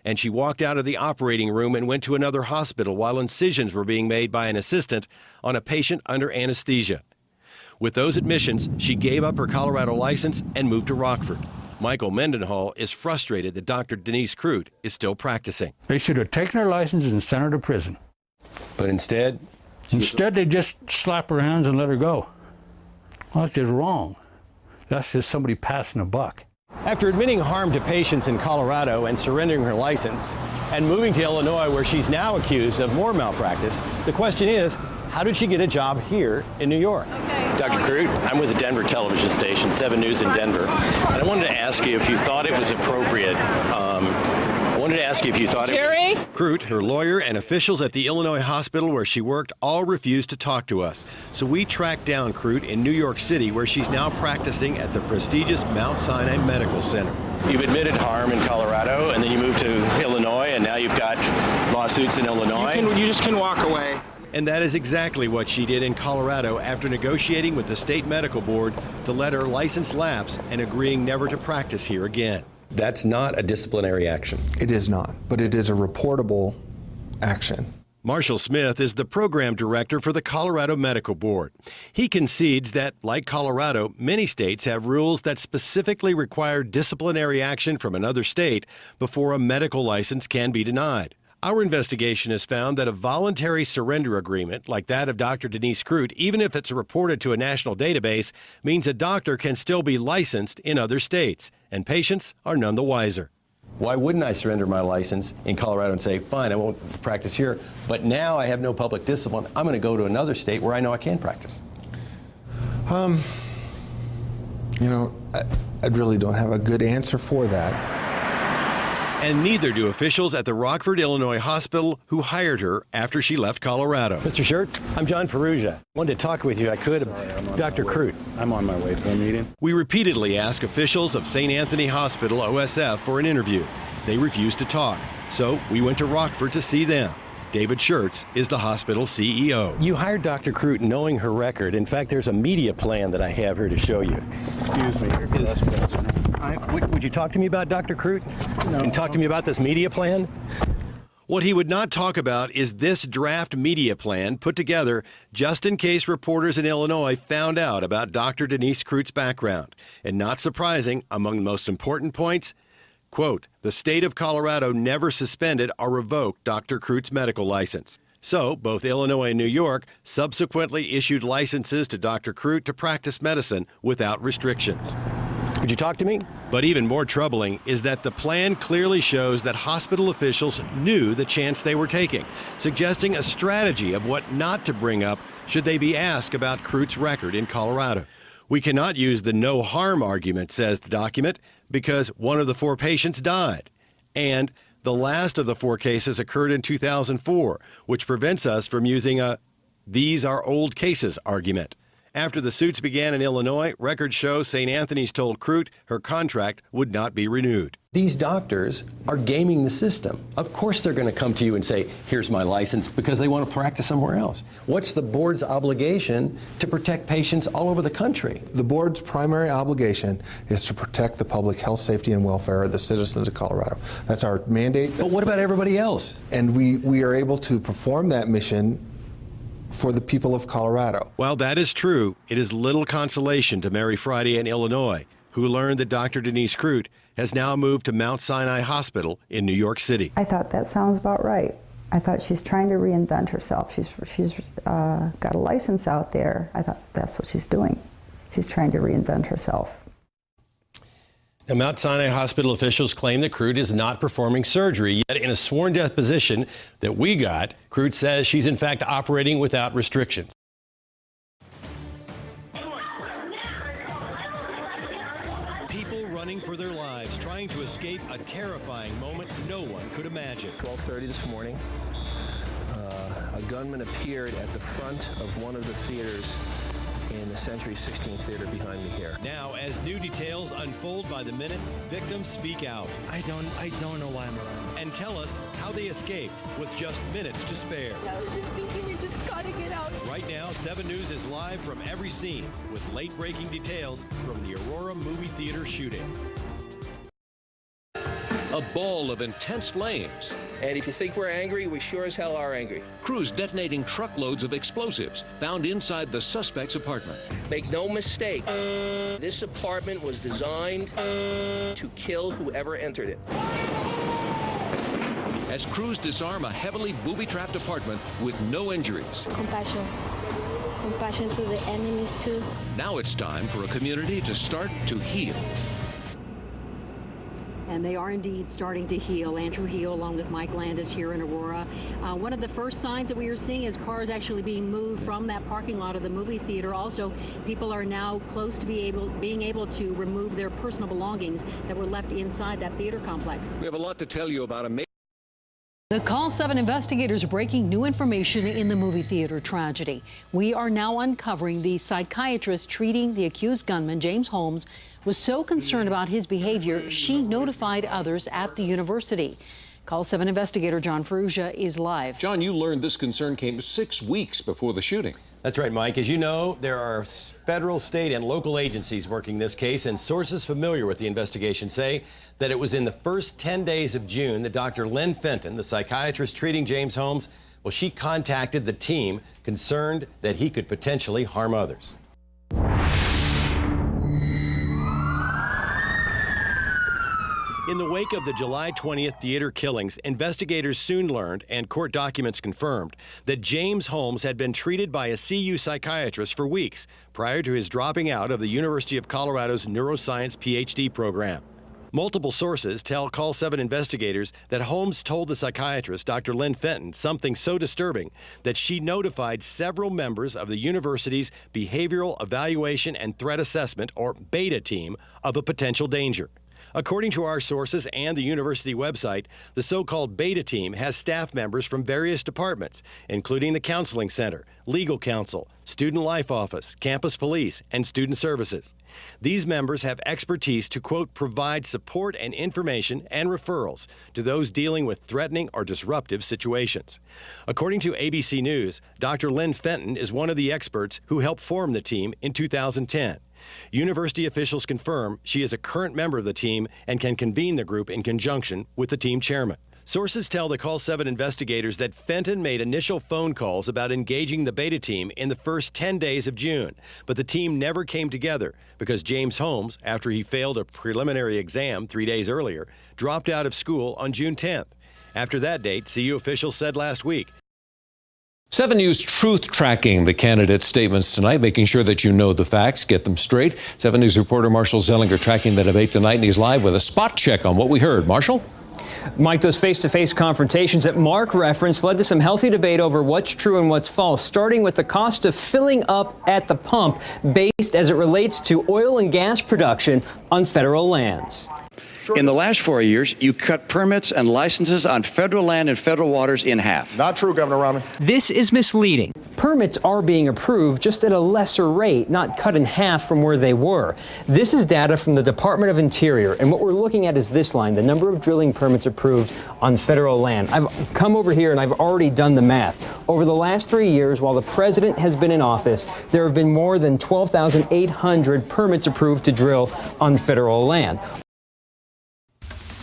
Speaker 28: And she walked out of the operating room and went to another hospital while incisions were being made by an assistant on a patient under anesthesia. With those admissions, she gave up her Colorado license and moved to Rockford. Michael Mendenhall is frustrated that Dr. Denise Crute is still practicing.
Speaker 2: They should have taken her license and sent her to prison.
Speaker 28: But instead?
Speaker 2: Instead, they just slap her hands and let her go. Well, that's just wrong. That's just somebody passing a buck.
Speaker 28: After admitting harm to patients in Colorado and surrendering her license, and moving to Illinois where she's now accused of more malpractice, the question is, how did she get a job here in New York?
Speaker 3: Dr. Crute, I'm with the Denver television station, 7 News in Denver, and I wanted to ask you if you thought it was appropriate.
Speaker 28: Terry? Crute, her lawyer, and officials at the Illinois hospital where she worked all refused to talk to us. So we tracked down Crute in New York City, where she's now practicing at the prestigious Mount Sinai Medical Center.
Speaker 3: You've admitted harm in Colorado, and then you moved to Illinois, and now you've got lawsuits in Illinois.
Speaker 28: You just can walk away. And that is exactly what she did in Colorado after negotiating with the state medical board to let her license lapse and agreeing never to practice here again.
Speaker 5: That's not a disciplinary action.
Speaker 14: It is not, but it is a reportable action.
Speaker 28: Marshall Smith is the program director for the Colorado Medical Board. He concedes that, like Colorado, many states have rules that specifically require disciplinary action from another state before a medical license can be denied. Our investigation has found that a voluntary surrender agreement, like that of Dr. Denise Crute, even if it's reported to a national database, means a doctor can still be licensed in other states, and patients are none the wiser.
Speaker 5: Why wouldn't I surrender my license in Colorado and say, fine, I won't practice here, but now I have no public discipline. I'm going to go to another state where I know I can practice.
Speaker 14: I really don't have a good answer for that.
Speaker 28: And neither do officials at the Rockford, Illinois hospital who hired her after she left Colorado. Mr. Schertz, I'm John Perugia. Wanted to talk with you. I could. Dr. Crute.
Speaker 24: I'm on my way to a meeting.
Speaker 28: We repeatedly ask officials of St. Anthony Hospital, OSF, for an interview. They refused to talk, so we went to Rockford to see them. David Schertz is the hospital CEO. You hired Dr. Crute knowing her record. In fact, there's a media plan that I have here to show you.
Speaker 24: Excuse me.
Speaker 28: Would you talk to me about Dr. Crute? No. And talk to me about this media plan? What he would not talk about is this draft media plan put together just in case reporters in Illinois found out about Dr. Denise Crute's background. And not surprising, among the most important points, quote, the state of Colorado never suspended or revoked Dr. Crute's medical license. So, both Illinois and New York subsequently issued licenses to Dr. Crute to practice medicine without restrictions. Could you talk to me? But even more troubling is that the plan clearly shows that hospital officials knew the chance they were taking, suggesting a strategy of what not to bring up should they be asked about Crute's record in Colorado. We cannot use the no harm argument, says the document, because one of the 4 patients died. And the last of the 4 cases occurred in 2004, which prevents us from using a these are old cases argument. After the suits began in Illinois, records show St. Anthony's told Crute her contract would not be renewed.
Speaker 5: These doctors are gaming the system. Of course they're going to come to you and say, here's my license, because they want to practice somewhere else. What's the board's obligation to protect patients all over the country?
Speaker 14: The board's primary obligation is to protect the public health, safety, and welfare of the citizens of Colorado. That's our mandate.
Speaker 5: But what about everybody else?
Speaker 14: And we are able to perform that mission for the people of Colorado.
Speaker 28: While that is true, it is little consolation to Mary Friday in Illinois, who learned that Dr. Denise Crute has now moved to Mount Sinai Hospital in New York City.
Speaker 30: I thought that sounds about right. I thought she's trying to reinvent herself. She's got a license out there. I thought that's what she's doing. She's trying to reinvent herself.
Speaker 28: Now, Mount Sinai Hospital officials claim that Crute is not performing surgery, yet in a sworn deposition that we got, Crute says she's in fact operating without restrictions. People running for their lives, trying to escape a terrifying moment no one could imagine.
Speaker 6: 12:30 this morning, a gunman appeared at the front of one of the theaters in the Century 16 Theater behind me here.
Speaker 28: Now, as new details unfold by the minute, victims speak out.
Speaker 10: I don't know why I'm around.
Speaker 28: And tell us how they escaped with just minutes to spare.
Speaker 10: I was just thinking we just gotta get out.
Speaker 28: Right now, 7 News is live from every scene with late-breaking details from the Aurora movie theater shooting.
Speaker 15: A ball of intense flames.
Speaker 6: And if you think we're angry, we sure as hell are angry.
Speaker 15: Crews detonating truckloads of explosives found inside the suspect's apartment.
Speaker 6: Make no mistake, this apartment was designed to kill whoever entered it.
Speaker 15: As crews disarm a heavily booby-trapped apartment with no injuries.
Speaker 16: Compassion. Compassion to the enemies too.
Speaker 15: Now it's time for a community to start to heal.
Speaker 1: And they are indeed starting to heal. Andrew Heel along with Mike Landis here in Aurora. One of the first signs that we are seeing is cars actually being moved from that parking lot of the movie theater. Also, people are now close to being able to remove their personal belongings that were left inside that theater complex.
Speaker 15: We have a lot to tell you about a
Speaker 1: The Call 7 investigators are breaking new information in the movie theater tragedy. We are now uncovering the psychiatrist treating the accused gunman, James Holmes, was so concerned about his behavior, she notified others at the university. Call 7 investigator John Ferrugia is live.
Speaker 15: John, you learned this concern came 6 weeks before the shooting.
Speaker 28: That's right, Mike. As you know, there are federal, state, and local agencies working this case, and sources familiar with the investigation say that it was in the first 10 days of June that Dr. Lynn Fenton, the psychiatrist treating James Holmes, well, she contacted the team concerned that he could potentially harm others. In the wake of the July 20th theater killings, investigators soon learned, and court documents confirmed, that James Holmes had been treated by a CU psychiatrist for weeks prior to his dropping out of the University of Colorado's neuroscience PhD program. Multiple sources tell Call 7 investigators that Holmes told the psychiatrist, Dr. Lynn Fenton, something so disturbing that she notified several members of the university's Behavioral Evaluation and Threat Assessment, or BETA team, of a potential danger. According to our sources and the university website, the so-called BETA team has staff members from various departments, including the Counseling Center, Legal Counsel, Student Life Office, Campus Police, and Student Services. These members have expertise to, quote, provide support and information and referrals to those dealing with threatening or disruptive situations. According to ABC News, Dr. Lynn Fenton is one of the experts who helped form the team in 2010. University officials confirm she is a current member of the team and can convene the group in conjunction with the team chairman. Sources tell the Call 7 investigators that Fenton made initial phone calls about engaging the BETA team in the first 10 days of June, but the team never came together because James Holmes, after he failed a preliminary exam 3 days earlier, dropped out of school on June 10th. After that date, CU officials said last week,
Speaker 11: 7 News truth tracking the candidates' statements tonight, making sure that you know the facts, get them straight. 7 News reporter Marshall Zellinger tracking the debate tonight, and he's live with a spot check on what we heard. Marshall?
Speaker 17: Mike, those face-to-face confrontations that Mark referenced led to some healthy debate over what's true and what's false, starting with the cost of filling up at the pump based as it relates to oil and gas production on federal lands.
Speaker 7: In the last 4 years, you cut permits and licenses on federal land and federal waters in half.
Speaker 8: Not true, Governor Romney.
Speaker 17: This is misleading. Permits are being approved, just at a lesser rate, not cut in half from where they were. This is data from the Department of Interior, and what we're looking at is this line, the number of drilling permits approved on federal land. I've come over here and I've already done the math. Over the last 3 years, while the president has been in office, there have been more than 12,800 permits approved to drill on federal land.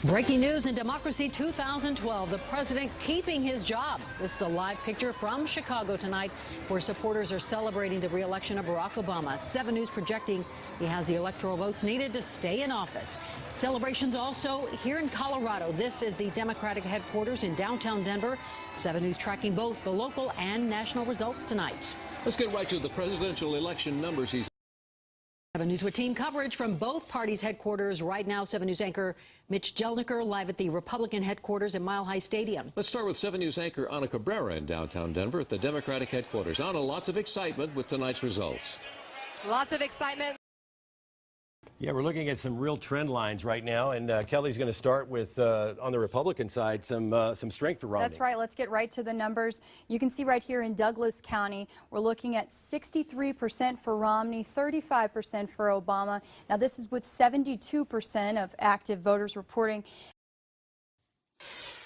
Speaker 1: Breaking news in Democracy 2012, the president keeping his job. This is a live picture from Chicago tonight, where supporters are celebrating the re-election of Barack Obama. 7 News projecting he has the electoral votes needed to stay in office. Celebrations also here in Colorado. This is the Democratic headquarters in downtown Denver. 7 News tracking both the local and national results tonight.
Speaker 15: Let's get right to the presidential election numbers.
Speaker 1: 7 News with team coverage from both parties' headquarters right now. 7 News anchor Mitch Jelniker live at the Republican headquarters at Mile High Stadium.
Speaker 15: Let's start with 7 News anchor Ana Cabrera in downtown Denver at the Democratic headquarters. Ana, lots of excitement with tonight's results.
Speaker 12: Lots of excitement.
Speaker 28: Yeah, we're looking at some real trend lines right now, and Kelly's going to start with, on the Republican side, some strength for Romney.
Speaker 13: That's right. Let's get right to the numbers. You can see right here in Douglas County, we're looking at 63% for Romney, 35% for Obama. Now, this is with 72% of active voters reporting.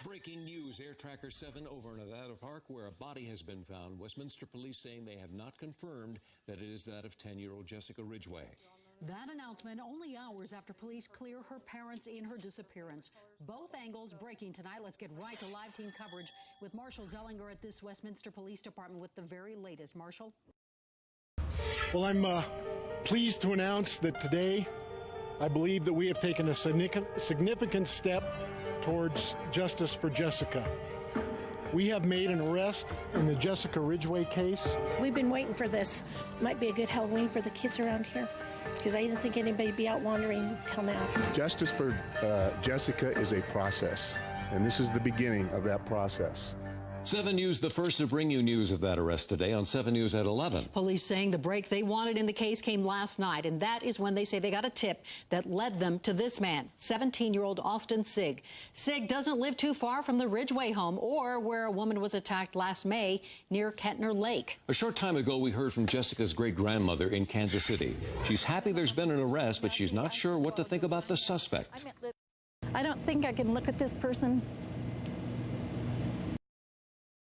Speaker 15: Breaking news, Air Tracker 7 over in Nevada Park, where a body has been found. Westminster police saying they have not confirmed that it is that of 10-year-old Jessica Ridgway.
Speaker 1: That announcement only hours after police clear her parents in her disappearance. Both angles breaking tonight. Let's get right to live team coverage with Marshall Zellinger at this Westminster Police Department with the very latest. Marshall?
Speaker 18: Well, I'm pleased to announce that today I believe that we have taken a significant step towards justice for Jessica. We have made an arrest in the Jessica Ridgway case.
Speaker 10: We've been waiting for this. Might be a good Halloween for the kids around here, because I didn't think anybody'd be out wandering till now.
Speaker 18: Justice for Jessica is a process, and this is the beginning of that process.
Speaker 15: 7 News, the first to bring you news of that arrest today on 7 News at 11.
Speaker 1: Police saying the break they wanted in the case came last night, and that is when they say they got a tip that led them to this man, 17-year-old Austin Sigg. Sigg doesn't live too far from the Ridgway home or where a woman was attacked last May near Kettner Lake.
Speaker 15: A short time ago, we heard from Jessica's great-grandmother in Kansas City. She's happy there's been an arrest, but she's not sure what to think about the suspect.
Speaker 10: I don't think I can look at this person.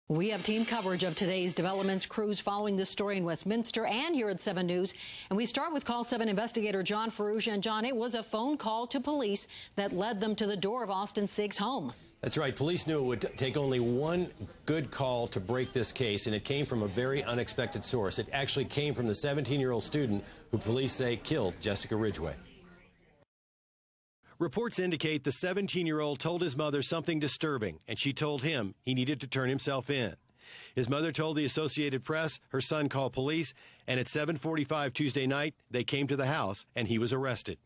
Speaker 1: We have team coverage of today's developments, crews following this story in Westminster and here at 7 News. And we start with Call 7 investigator John Ferrugia. And John, it was a phone call to police that led them to the door of Austin Sigg's home.
Speaker 28: That's right. Police knew it would take only one good call to break this case, and it came from a very unexpected source. It actually came from the 17-year-old student who police say killed Jessica Ridgway. Reports indicate the 17-year-old told his mother something disturbing, and she told him he needed to turn himself in. His mother told the Associated Press her son called police, and at 7:45 Tuesday night, they came to the house, and he was arrested.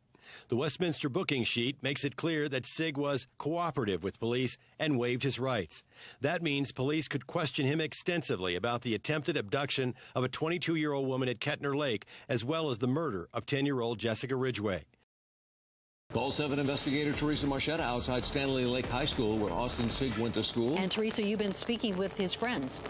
Speaker 28: The Westminster booking sheet makes it clear that Sigg was cooperative with police and waived his rights. That means police could question him extensively about the attempted abduction of a 22-year-old woman at Kettner Lake, as well as the murder of 10-year-old Jessica Ridgway.
Speaker 15: Call 7 investigator Teresa Marchetta outside Stanley Lake High School, where Austin Sigg went to school.
Speaker 1: And Teresa, you've been speaking with his friends.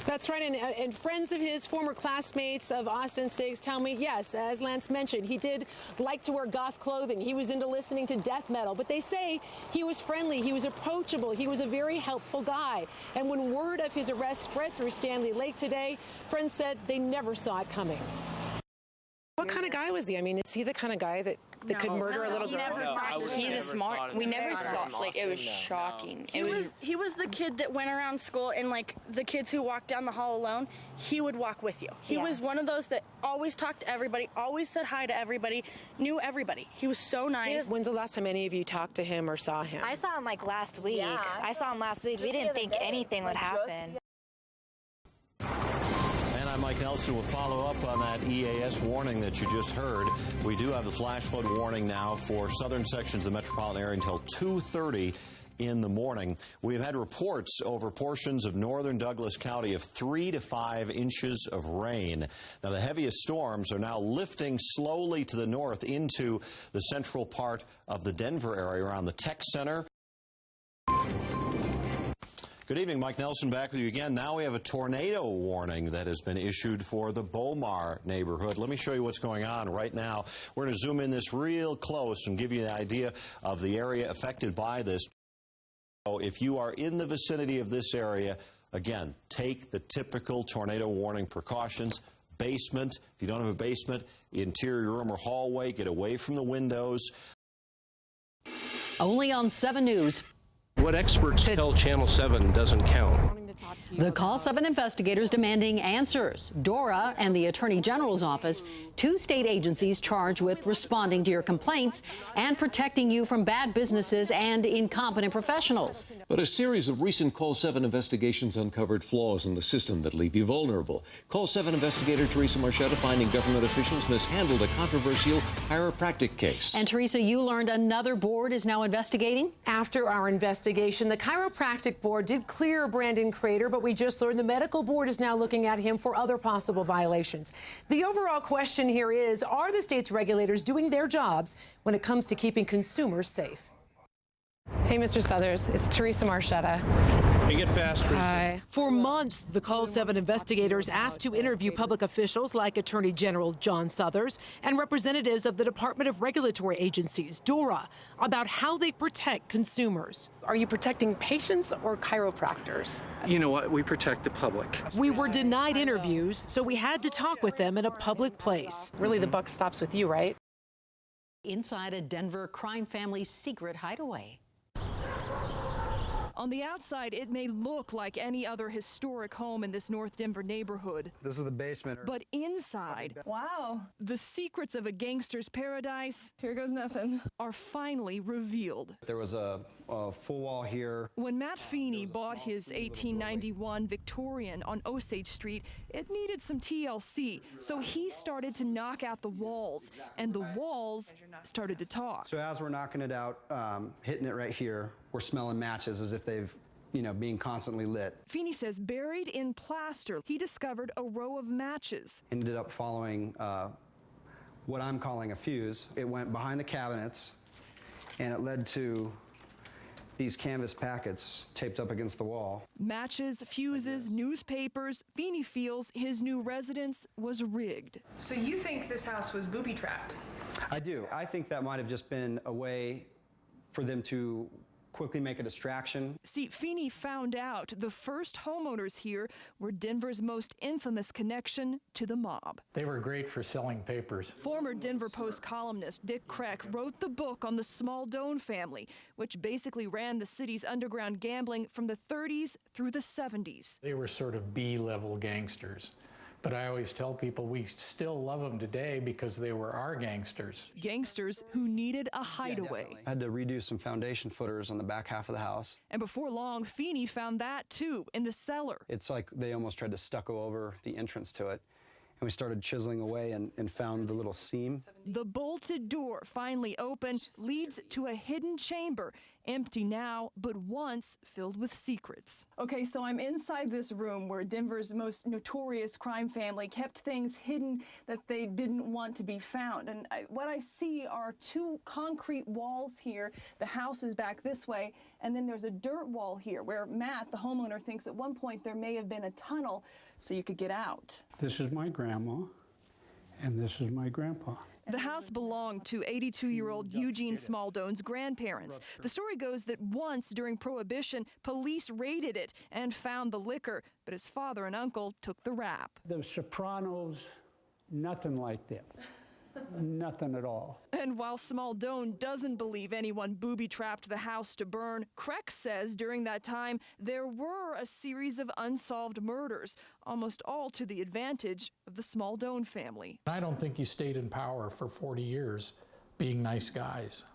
Speaker 29: That's right, and friends of his, former classmates of Austin Sigg's, tell me, yes, as Lance mentioned, he did like to wear goth clothing. He was into listening to death metal, but they say he was friendly, he was approachable, he was a very helpful guy. And when word of his arrest spread through Stanley Lake today, friends said they never saw it coming. What kind of guy was he? I mean, is he the kind of guy that could murder a little girl?
Speaker 19: He's a smart. We never thought, like, it was shocking.
Speaker 10: He was the kid that went around school, and like the kids who walked down the hall alone, he would walk with you. He was one of those that always talked to everybody, always said hi to everybody, knew everybody. He was so nice.
Speaker 29: When's the last time any of you talked to him or saw him?
Speaker 19: I saw him like last week. I saw him last week. We didn't think anything would happen.
Speaker 20: I'm Mike Nelson. Will follow up on that EAS warning that you just heard. We do have the flash flood warning now for southern sections of the metropolitan area until 2:30 in the morning. We've had reports over portions of northern Douglas County of 3 to 5 inches of rain. Now, the heaviest storms are now lifting slowly to the north into the central part of the Denver area around the Tech Center. Good evening, Mike Nelson back with you again. Now we have a tornado warning that has been issued for the Bomar neighborhood. Let me show you what's going on right now. We're going to zoom in this real close and give you an idea of the area affected by this. So if you are in the vicinity of this area, again, take the typical tornado warning precautions. Basement, if you don't have a basement, interior room or hallway, get away from the windows.
Speaker 1: Only on 7 News.
Speaker 6: What experts tell Channel 7 doesn't count.
Speaker 1: The Call 7 investigators demanding answers. DORA and the Attorney General's office, 2 state agencies charged with responding to your complaints and protecting you from bad businesses and incompetent professionals.
Speaker 15: But a series of recent Call 7 investigations uncovered flaws in the system that leave you vulnerable. Call 7 investigator Teresa Marchetta finding government officials mishandled a controversial chiropractic case.
Speaker 1: And Teresa, you learned another board is now investigating?
Speaker 29: After our investigation, the chiropractic board did clear Brandon Crater, but we just learned the medical board is now looking at him for other possible violations. The overall question here is, are the state's regulators doing their jobs when it comes to keeping consumers safe?
Speaker 12: Hey, Mr. Southers, it's Teresa Marchetta.
Speaker 6: Make it fast, Teresa.
Speaker 12: Hi.
Speaker 29: For months, the Call 7 investigators asked to interview public officials like Attorney General John Suthers and representatives of the Department of Regulatory Agencies, DORA, about how they protect consumers.
Speaker 12: Are you protecting patients or chiropractors?
Speaker 6: You know what? We protect the public.
Speaker 29: We were denied interviews, so we had to talk with them in a public place.
Speaker 12: Really, the buck stops with you, right?
Speaker 1: Inside a Denver crime family's secret hideaway.
Speaker 2: On the outside, it may look like any other historic home in this North Denver neighborhood.
Speaker 4: This is the basement.
Speaker 2: But inside,
Speaker 12: Wow.
Speaker 2: the secrets of a gangster's paradise, here goes nothing, are finally revealed.
Speaker 4: There was a full wall here.
Speaker 2: When Matt Feeney bought his 1891 Victorian on Osage Street, it needed some TLC, so he started to knock out the walls, and the walls started to talk.
Speaker 4: So as we're knocking it out, hitting it right here, we're smelling matches as if they've, being constantly lit.
Speaker 2: Feeney says buried in plaster, he discovered a row of matches.
Speaker 4: Ended up following what I'm calling a fuse. It went behind the cabinets, and it led to these canvas packets taped up against the wall.
Speaker 2: Matches, fuses, newspapers. Feeney feels his new residence was rigged.
Speaker 12: So you think this house was booby-trapped?
Speaker 4: I do. I think that might have just been a way for them to quickly make a distraction.
Speaker 2: See, Feeney found out the first homeowners here were Denver's most infamous connection to the mob.
Speaker 8: They were great for selling papers.
Speaker 2: Former Denver Post columnist Dick Kreck wrote the book on the Smaldone family, which basically ran the city's underground gambling from the 30s through the 70s.
Speaker 8: They were sort of B-level gangsters. But I always tell people we still love them today because they were our gangsters.
Speaker 2: Gangsters who needed a hideaway.
Speaker 4: I had to redo some foundation footers on the back half of the house.
Speaker 2: And before long, Feeney found that too, in the cellar.
Speaker 4: It's like they almost tried to stucco over the entrance to it. And we started chiseling away and found the little seam.
Speaker 2: The bolted door, finally open, leads to a hidden chamber, empty now, but once filled with secrets.
Speaker 9: Okay, so I'm inside this room where Denver's most notorious crime family kept things hidden that they didn't want to be found. And what I see are 2 concrete walls here. The house is back this way, and then there's a dirt wall here where Matt, the homeowner, thinks at one point there may have been a tunnel so you could get out.
Speaker 8: This is my grandma, and this is my grandpa.
Speaker 2: The house belonged to 82-year-old Eugene Smaldone's grandparents. The story goes that once during Prohibition, police raided it and found the liquor, but his father and uncle took the rap.
Speaker 8: The Sopranos, nothing like them. Nothing at all.
Speaker 2: And while Smaldone doesn't believe anyone booby-trapped the house to burn, Kreck says during that time there were a series of unsolved murders, almost all to the advantage of the Smaldone family.
Speaker 8: I don't think you stayed in power for 40 years being nice guys.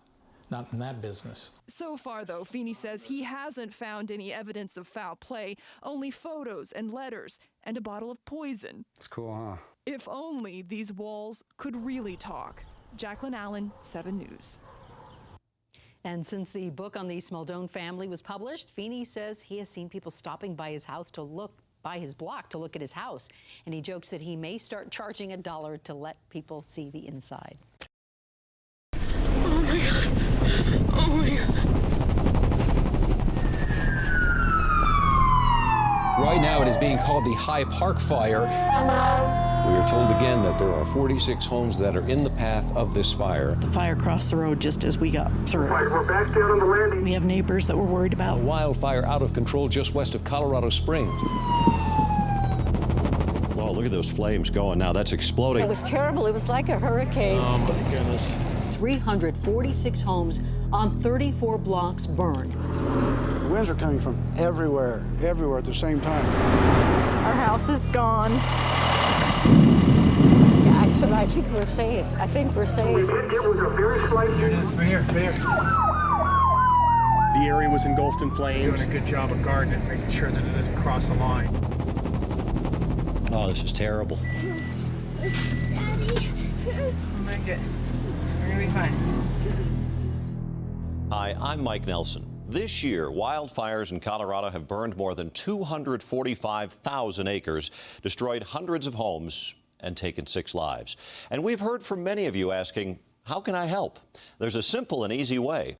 Speaker 8: Not in that business.
Speaker 2: So far, though, Feeney says he hasn't found any evidence of foul play, only photos and letters and a bottle of poison.
Speaker 4: It's cool, huh?
Speaker 2: If only these walls could really talk. Jacqueline Allen, 7 News.
Speaker 1: And since the book on the Smaldone family was published, Feeney says he has seen people stopping by his house to look by his block to look at his house. And he jokes that he may start charging $1 to let people see the inside.
Speaker 10: Oh my God. Oh my God.
Speaker 3: Right now it is being called the High Park Fire.
Speaker 11: We are told again that there are 46 homes that are in the path of this fire.
Speaker 5: The fire crossed the road just as we got through.
Speaker 14: We're back down on the landing.
Speaker 5: We have neighbors that we're worried about.
Speaker 11: A wildfire out of control just west of Colorado Springs.
Speaker 20: Oh, look at those flames going now. That's exploding.
Speaker 21: It was terrible. It was like a hurricane.
Speaker 3: Oh, my goodness.
Speaker 1: 346 homes on 34 blocks burned.
Speaker 22: The winds are coming from everywhere at the same time.
Speaker 21: Our house is gone. I think we're saved. I think we're saved.
Speaker 14: It was a very slight.
Speaker 3: Here it is, right here, right here.
Speaker 18: The area was engulfed in flames.
Speaker 3: Doing a good job of guarding it, making sure that it doesn't cross the line.
Speaker 20: Oh, this is terrible.
Speaker 5: Daddy. We'll make it. We're gonna be fine.
Speaker 20: Hi, I'm Mike Nelson. This year, wildfires in Colorado have burned more than 245,000 acres, destroyed hundreds of homes, and taken 6 lives. And we've heard from many of you asking, how can I help? There's a simple and easy way.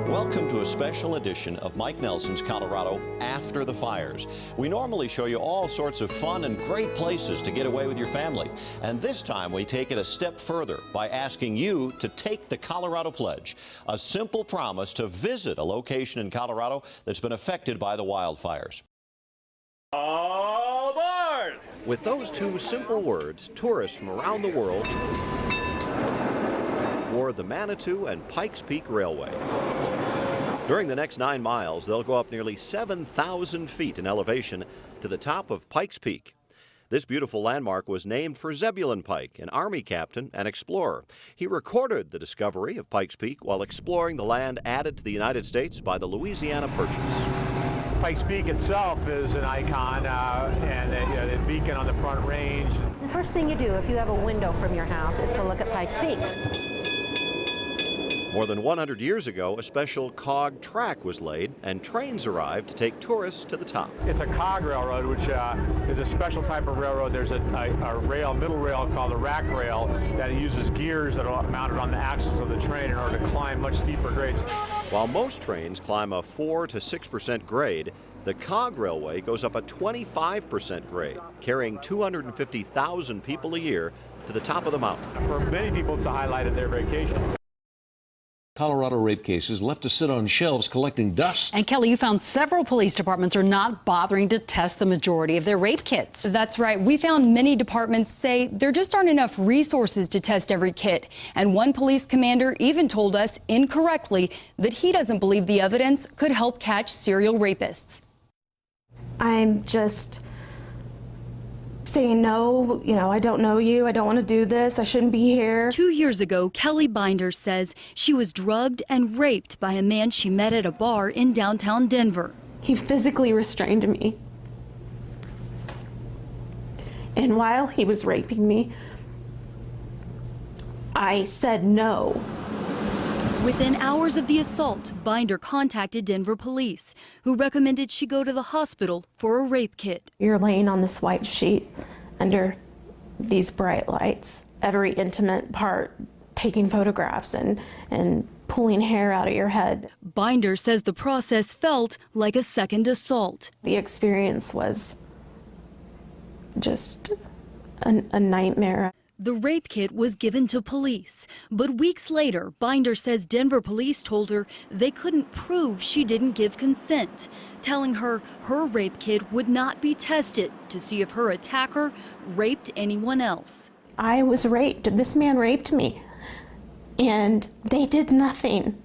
Speaker 20: Welcome to a special edition of Mike Nelson's Colorado After the Fires. We normally show you all sorts of fun and great places to get away with your family. And this time we take it a step further by asking you to take the Colorado Pledge, a simple promise to visit a location in Colorado that's been affected by the wildfires.
Speaker 14: All aboard!
Speaker 20: With those 2 simple words, tourists from around the world board the Manitou and Pikes Peak Railway. During the next 9 miles, they'll go up nearly 7,000 feet in elevation to the top of Pikes Peak. This beautiful landmark was named for Zebulon Pike, an Army captain and explorer. He recorded the discovery of Pikes Peak while exploring the land added to the United States by the Louisiana Purchase.
Speaker 23: Pikes Peak itself is an icon and a beacon on the Front Range.
Speaker 21: The first thing you do if you have a window from your house is to look at Pikes Peak.
Speaker 20: More than 100 years ago, a special cog track was laid and trains arrived to take tourists to the top.
Speaker 23: It's a cog railroad, which is a special type of railroad. There's a rail, middle rail called the rack rail that uses gears that are mounted on the axles of the train in order to climb much steeper grades.
Speaker 20: While most trains climb a 4 to 6% grade, the cog railway goes up a 25% grade, carrying 250,000 people a year to the top of the mountain.
Speaker 23: For many people, it's the highlight of their vacation.
Speaker 11: Colorado rape cases left to sit on shelves collecting dust.
Speaker 1: And Kelly, you found several police departments are not bothering to test the majority of their rape kits.
Speaker 13: That's right. We found many departments say there just aren't enough resources to test every kit. And one police commander even told us incorrectly that he doesn't believe the evidence could help catch serial rapists.
Speaker 16: I'm just saying, no, I don't know you. I don't want to do this. I shouldn't be here.
Speaker 13: 2 years ago, Kelly Binder says she was drugged and raped by a man she met at a bar in downtown Denver.
Speaker 16: He physically restrained me. And while he was raping me, I said no.
Speaker 13: Within hours of the assault, Binder contacted Denver police, who recommended she go to the hospital for a rape kit.
Speaker 16: You're laying on this white sheet under these bright lights. Every intimate part, taking photographs and pulling hair out of your head.
Speaker 13: Binder says the process felt like a second assault.
Speaker 16: The experience was just a nightmare.
Speaker 13: The rape kit was given to police, but weeks later, Binder says Denver police told her they couldn't prove she didn't give consent, telling her her rape kit would not be tested to see if her attacker raped anyone else.
Speaker 16: I was raped. This man raped me, and they did nothing.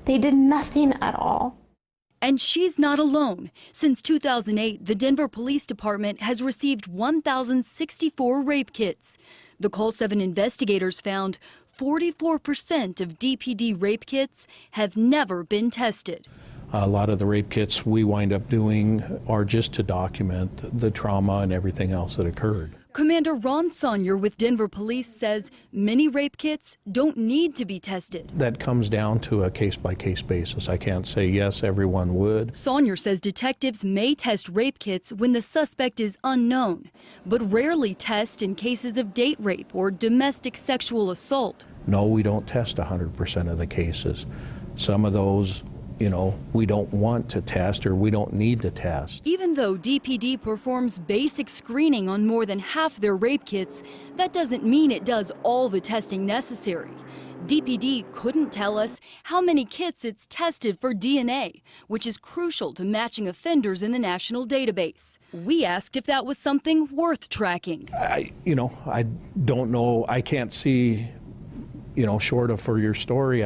Speaker 16: They did nothing at all.
Speaker 13: And she's not alone. Since 2008, the Denver Police Department has received 1,064 rape kits. The Call 7 investigators found 44% of DPD rape kits have never been tested.
Speaker 6: A lot of the rape kits we wind up doing are just to document the trauma and everything else that occurred.
Speaker 7: Commander Ron Saunier with Denver Police says many rape kits don't need to be tested.
Speaker 15: That comes down to a case-by-case basis. I can't say yes, everyone would.
Speaker 7: Saunier says detectives may test rape kits when the suspect is unknown, but rarely test in cases of date rape or domestic sexual assault.
Speaker 15: No, we don't test 100% of the cases. Some of those, we don't want to test or we don't need to test.
Speaker 7: Even though DPD performs basic screening on more than half their rape kits, that doesn't mean it does all the testing necessary. DPD couldn't tell us how many kits it's tested for DNA, which is crucial to matching offenders in the national database. We asked if that was something worth tracking.
Speaker 15: I don't know. I can't see, short of for your story,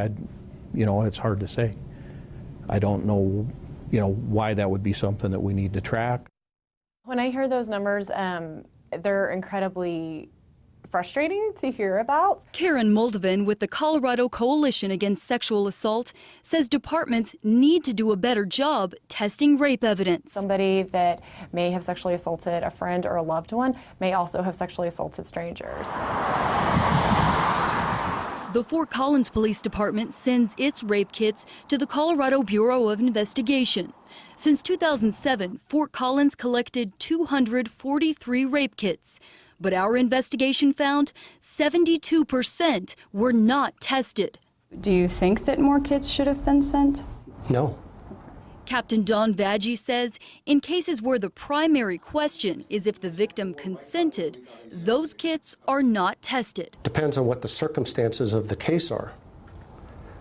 Speaker 15: it's hard to say. I don't know, why that would be something that we need to track.
Speaker 17: When I hear those numbers, they're incredibly frustrating to hear about.
Speaker 7: Karen Moldovan with the Colorado Coalition Against Sexual Assault says departments need to do a better job testing rape evidence.
Speaker 17: Somebody that may have sexually assaulted a friend or a loved one may also have sexually assaulted strangers.
Speaker 7: The Fort Collins Police Department sends its rape kits to the Colorado Bureau of Investigation. Since 2007, Fort Collins collected 243 rape kits, but our investigation found 72% were not tested.
Speaker 13: Do you think that more kits should have been sent?
Speaker 15: No.
Speaker 7: Captain Don Vaggi says in cases where the primary question is if the victim consented, those kits are not tested.
Speaker 19: Depends on what the circumstances of the case are.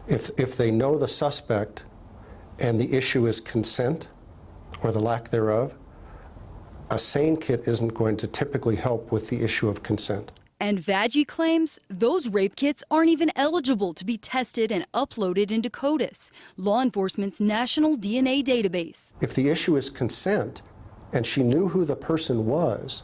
Speaker 19: If they know the suspect and the issue is consent or the lack thereof, a sane kit isn't going to typically help with the issue of consent.
Speaker 7: And Vaggi claims those rape kits aren't even eligible to be tested and uploaded into CODIS, law enforcement's national DNA database.
Speaker 19: If the issue is consent and she knew who the person was,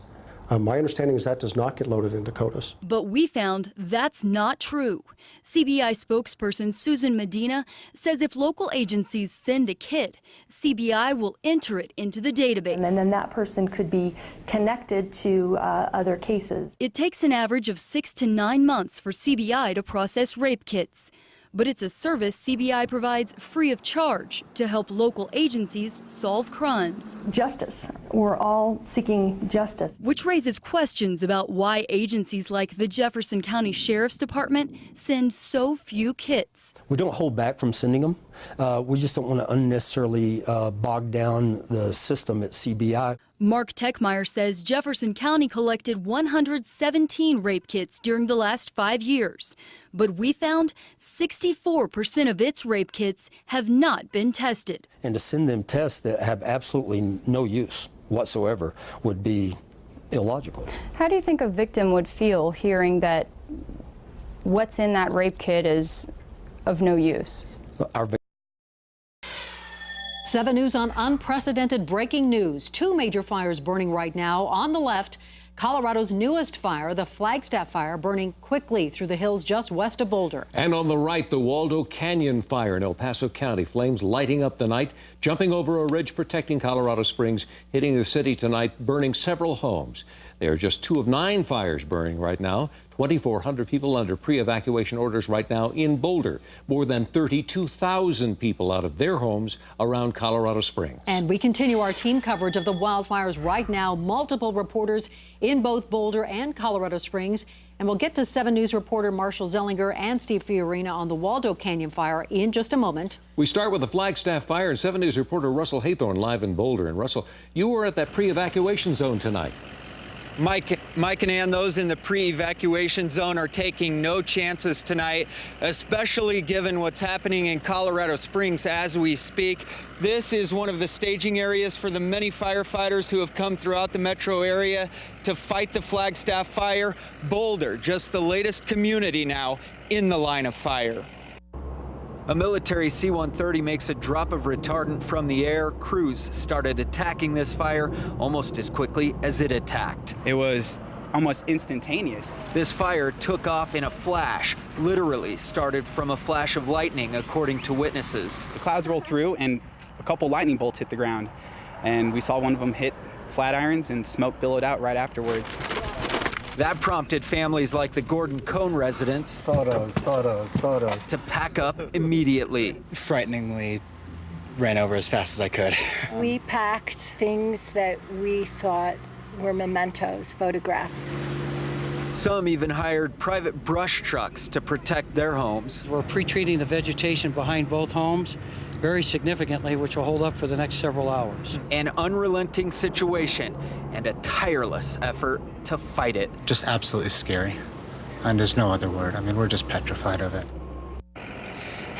Speaker 19: my understanding is that does not get loaded into CODIS.
Speaker 7: But we found that's not true. CBI spokesperson Susan Medina says if local agencies send a kit, CBI will enter it into the database.
Speaker 24: And then that person could be connected to other cases.
Speaker 7: It takes an average of 6 to 9 months for CBI to process rape kits. But it's a service CBI provides free of charge to help local agencies solve crimes.
Speaker 24: Justice. We're all seeking justice.
Speaker 7: Which raises questions about why agencies like the Jefferson County Sheriff's Department send so few kits.
Speaker 25: We don't hold back from sending them. We just don't want to unnecessarily bog down the system at CBI.
Speaker 7: Mark Techmeyer says Jefferson County collected 117 rape kits during the last 5 years. But we found 64% of its rape kits have not been tested.
Speaker 25: And to send them tests that have absolutely no use whatsoever would be illogical.
Speaker 13: How do you think a victim would feel hearing that what's in that rape kit is of no use?
Speaker 1: 7 News on unprecedented breaking news. 2 major fires burning right now. On the left, Colorado's newest fire, the Flagstaff fire, burning quickly through the hills just west of Boulder.
Speaker 11: And on the right, the Waldo Canyon fire in El Paso County. Flames lighting up the night, jumping over a ridge protecting Colorado Springs, hitting the city tonight, burning several homes. They are just 2 of 9 fires burning right now. 2,400 people under pre-evacuation orders right now in Boulder. More than 32,000 people out of their homes around Colorado Springs.
Speaker 1: And we continue our team coverage of the wildfires right now. Multiple reporters in both Boulder and Colorado Springs. And we'll get to 7 News reporter Marshall Zellinger and Steve Fiorina on the Waldo Canyon fire in just a moment.
Speaker 11: We start with the Flagstaff fire, and 7 News reporter Russell Haythorne live in Boulder. And Russell, you were at that pre-evacuation zone tonight.
Speaker 26: Mike and Ann, those in the pre-evacuation zone are taking no chances tonight, especially given what's happening in Colorado Springs as we speak. This is one of the staging areas for the many firefighters who have come throughout the metro area to fight the Flagstaff fire. Boulder, just the latest community now in the line of fire. A military C-130 makes a drop of retardant from the air. Crews started attacking this fire almost as quickly as it attacked.
Speaker 27: It was almost instantaneous.
Speaker 26: This fire took off in a flash, literally started from a flash of lightning, according to witnesses.
Speaker 27: The clouds rolled through and a couple lightning bolts hit the ground, and we saw one of them hit flat irons and smoke billowed out right afterwards.
Speaker 26: That prompted families like the Gordon Cone residents
Speaker 2: photos
Speaker 26: to pack up immediately.
Speaker 27: Frighteningly ran over as fast as I could.
Speaker 4: We packed things that we thought were mementos, photographs.
Speaker 26: Some even hired private brush trucks to protect their homes.
Speaker 8: We're pre-treating the vegetation behind both homes very significantly, which will hold up for the next several hours.
Speaker 26: An unrelenting situation and a tireless effort to fight it.
Speaker 27: Just absolutely scary. And there's no other word. I mean, we're just petrified of it.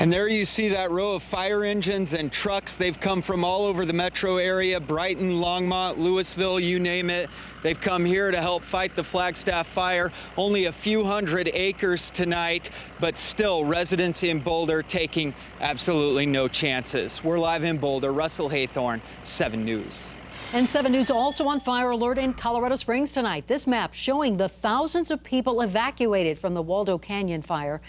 Speaker 26: And there you see that row of fire engines and trucks. They've come from all over the metro area, Brighton, Longmont, Louisville, you name it. They've come here to help fight the Flagstaff fire. Only a few hundred acres tonight, but still residents in Boulder taking absolutely no chances. We're live in Boulder. Russell Haythorne, 7 News.
Speaker 1: And 7 News also on fire alert in Colorado Springs tonight. This map showing the thousands of people evacuated from the Waldo Canyon fire.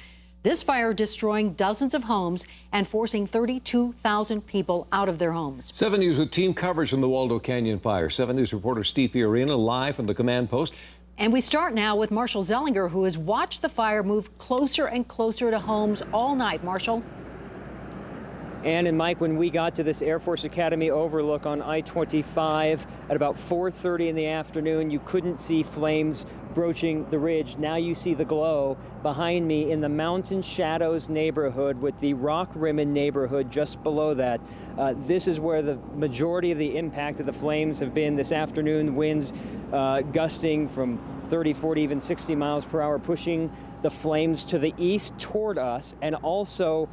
Speaker 1: This fire destroying dozens of homes and forcing 32,000 people out of their homes.
Speaker 11: 7 News with team coverage from the Waldo Canyon fire. 7 News reporter Steve Fiorina live from the command post.
Speaker 1: And we start now with Marshall Zellinger, who has watched the fire move closer and closer to homes all night. Marshall?
Speaker 9: Ann and Mike, when we got to this Air Force Academy overlook on I-25 at about 4:30 in the afternoon, you couldn't see flames broaching the ridge. Now you see the glow behind me in the Mountain Shadows neighborhood with the Rock Rimmon neighborhood just below that. This is where the majority of the impact of the flames have been this afternoon. Winds gusting from 30, 40, even 60 miles per hour, pushing the flames to the east toward us and also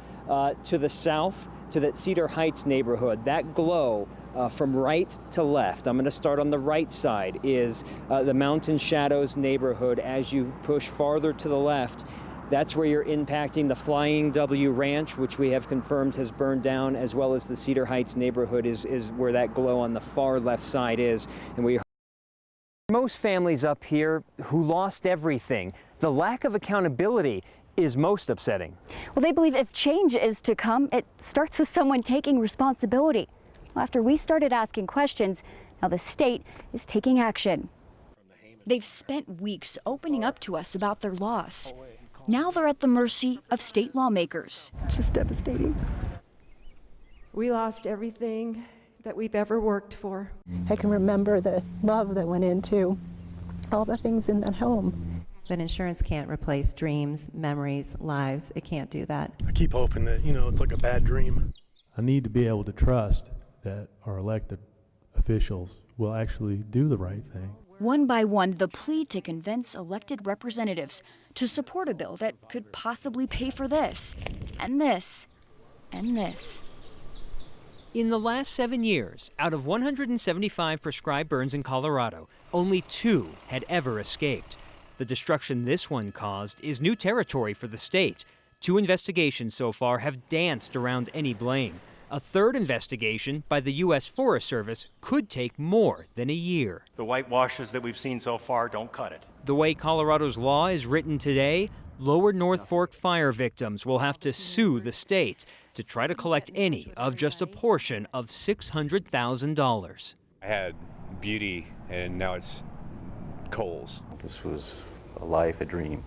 Speaker 9: to the south to that Cedar Heights neighborhood. That glow from right to left, I'm going to start on the right side, is the Mountain Shadows neighborhood. As you push farther to the left, that's where you're impacting the Flying W Ranch, which we have confirmed has burned down, as well as the Cedar Heights neighborhood is where that glow on the far left side is. And we most families up here who lost everything. The lack of accountability is most upsetting.
Speaker 10: Well, they believe if change is to come, it starts with someone taking responsibility. After we started asking questions, now the state is taking action.
Speaker 7: They've spent weeks opening up to us about their loss. Now they're at the mercy of state lawmakers.
Speaker 24: It's just devastating. We lost everything that we've ever worked for. I can remember the love that went into all the things in that home.
Speaker 12: But insurance can't replace dreams, memories, lives. It can't do that.
Speaker 22: I keep hoping that, it's like a bad dream. I need to be able to trust that our elected officials will actually do the right thing.
Speaker 7: One by one, the plea to convince elected representatives to support a bill that could possibly pay for this, and this, and this.
Speaker 9: In the last 7 years, out of 175 prescribed burns in Colorado, only 2 had ever escaped. The destruction this one caused is new territory for the state. 2 investigations so far have danced around any blame. A third investigation by the U.S. Forest Service could take more than a year.
Speaker 28: The whitewashes that we've seen so far don't cut it.
Speaker 9: The way Colorado's law is written today, Lower North Fork fire victims will have to sue the state to try to collect any of just a portion of $600,000.
Speaker 29: I had beauty, and now it's coals.
Speaker 30: This was a life, a dream,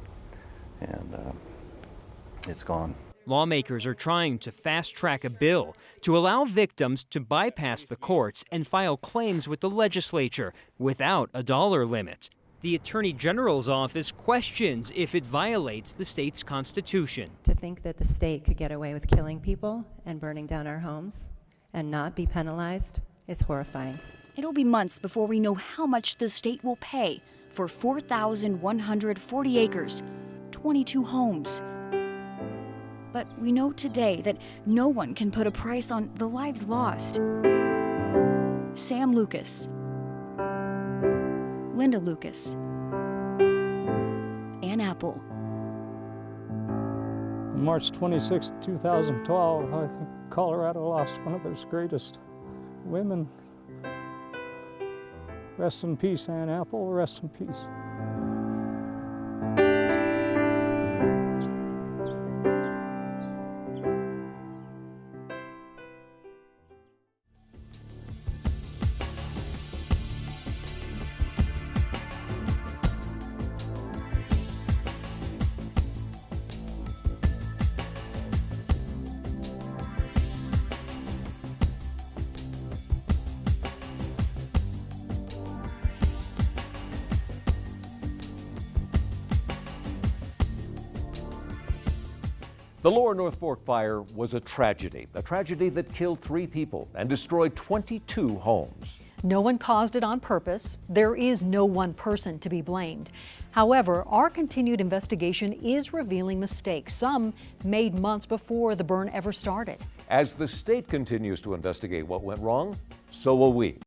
Speaker 30: and it's gone.
Speaker 9: Lawmakers are trying to fast-track a bill to allow victims to bypass the courts and file claims with the legislature without a dollar limit. The Attorney General's office questions if it violates the state's constitution.
Speaker 12: To think that the state could get away with killing people and burning down our homes and not be penalized is horrifying.
Speaker 7: It'll be months before we know how much the state will pay for 4,140 acres, 22 homes. But we know today that no one can put a price on the lives lost. Sam Lucas, Linda Lucas, Ann Apple.
Speaker 31: March 26, 2012, I think Colorado lost one of its greatest women. Rest in peace, Ann Apple, rest in peace.
Speaker 11: The Lower North Fork fire was a tragedy that killed 3 people and destroyed 22 homes.
Speaker 1: No one caused it on purpose. There is no one person to be blamed. However, our continued investigation is revealing mistakes, some made months before the burn ever started.
Speaker 11: As the state continues to investigate what went wrong, so will we.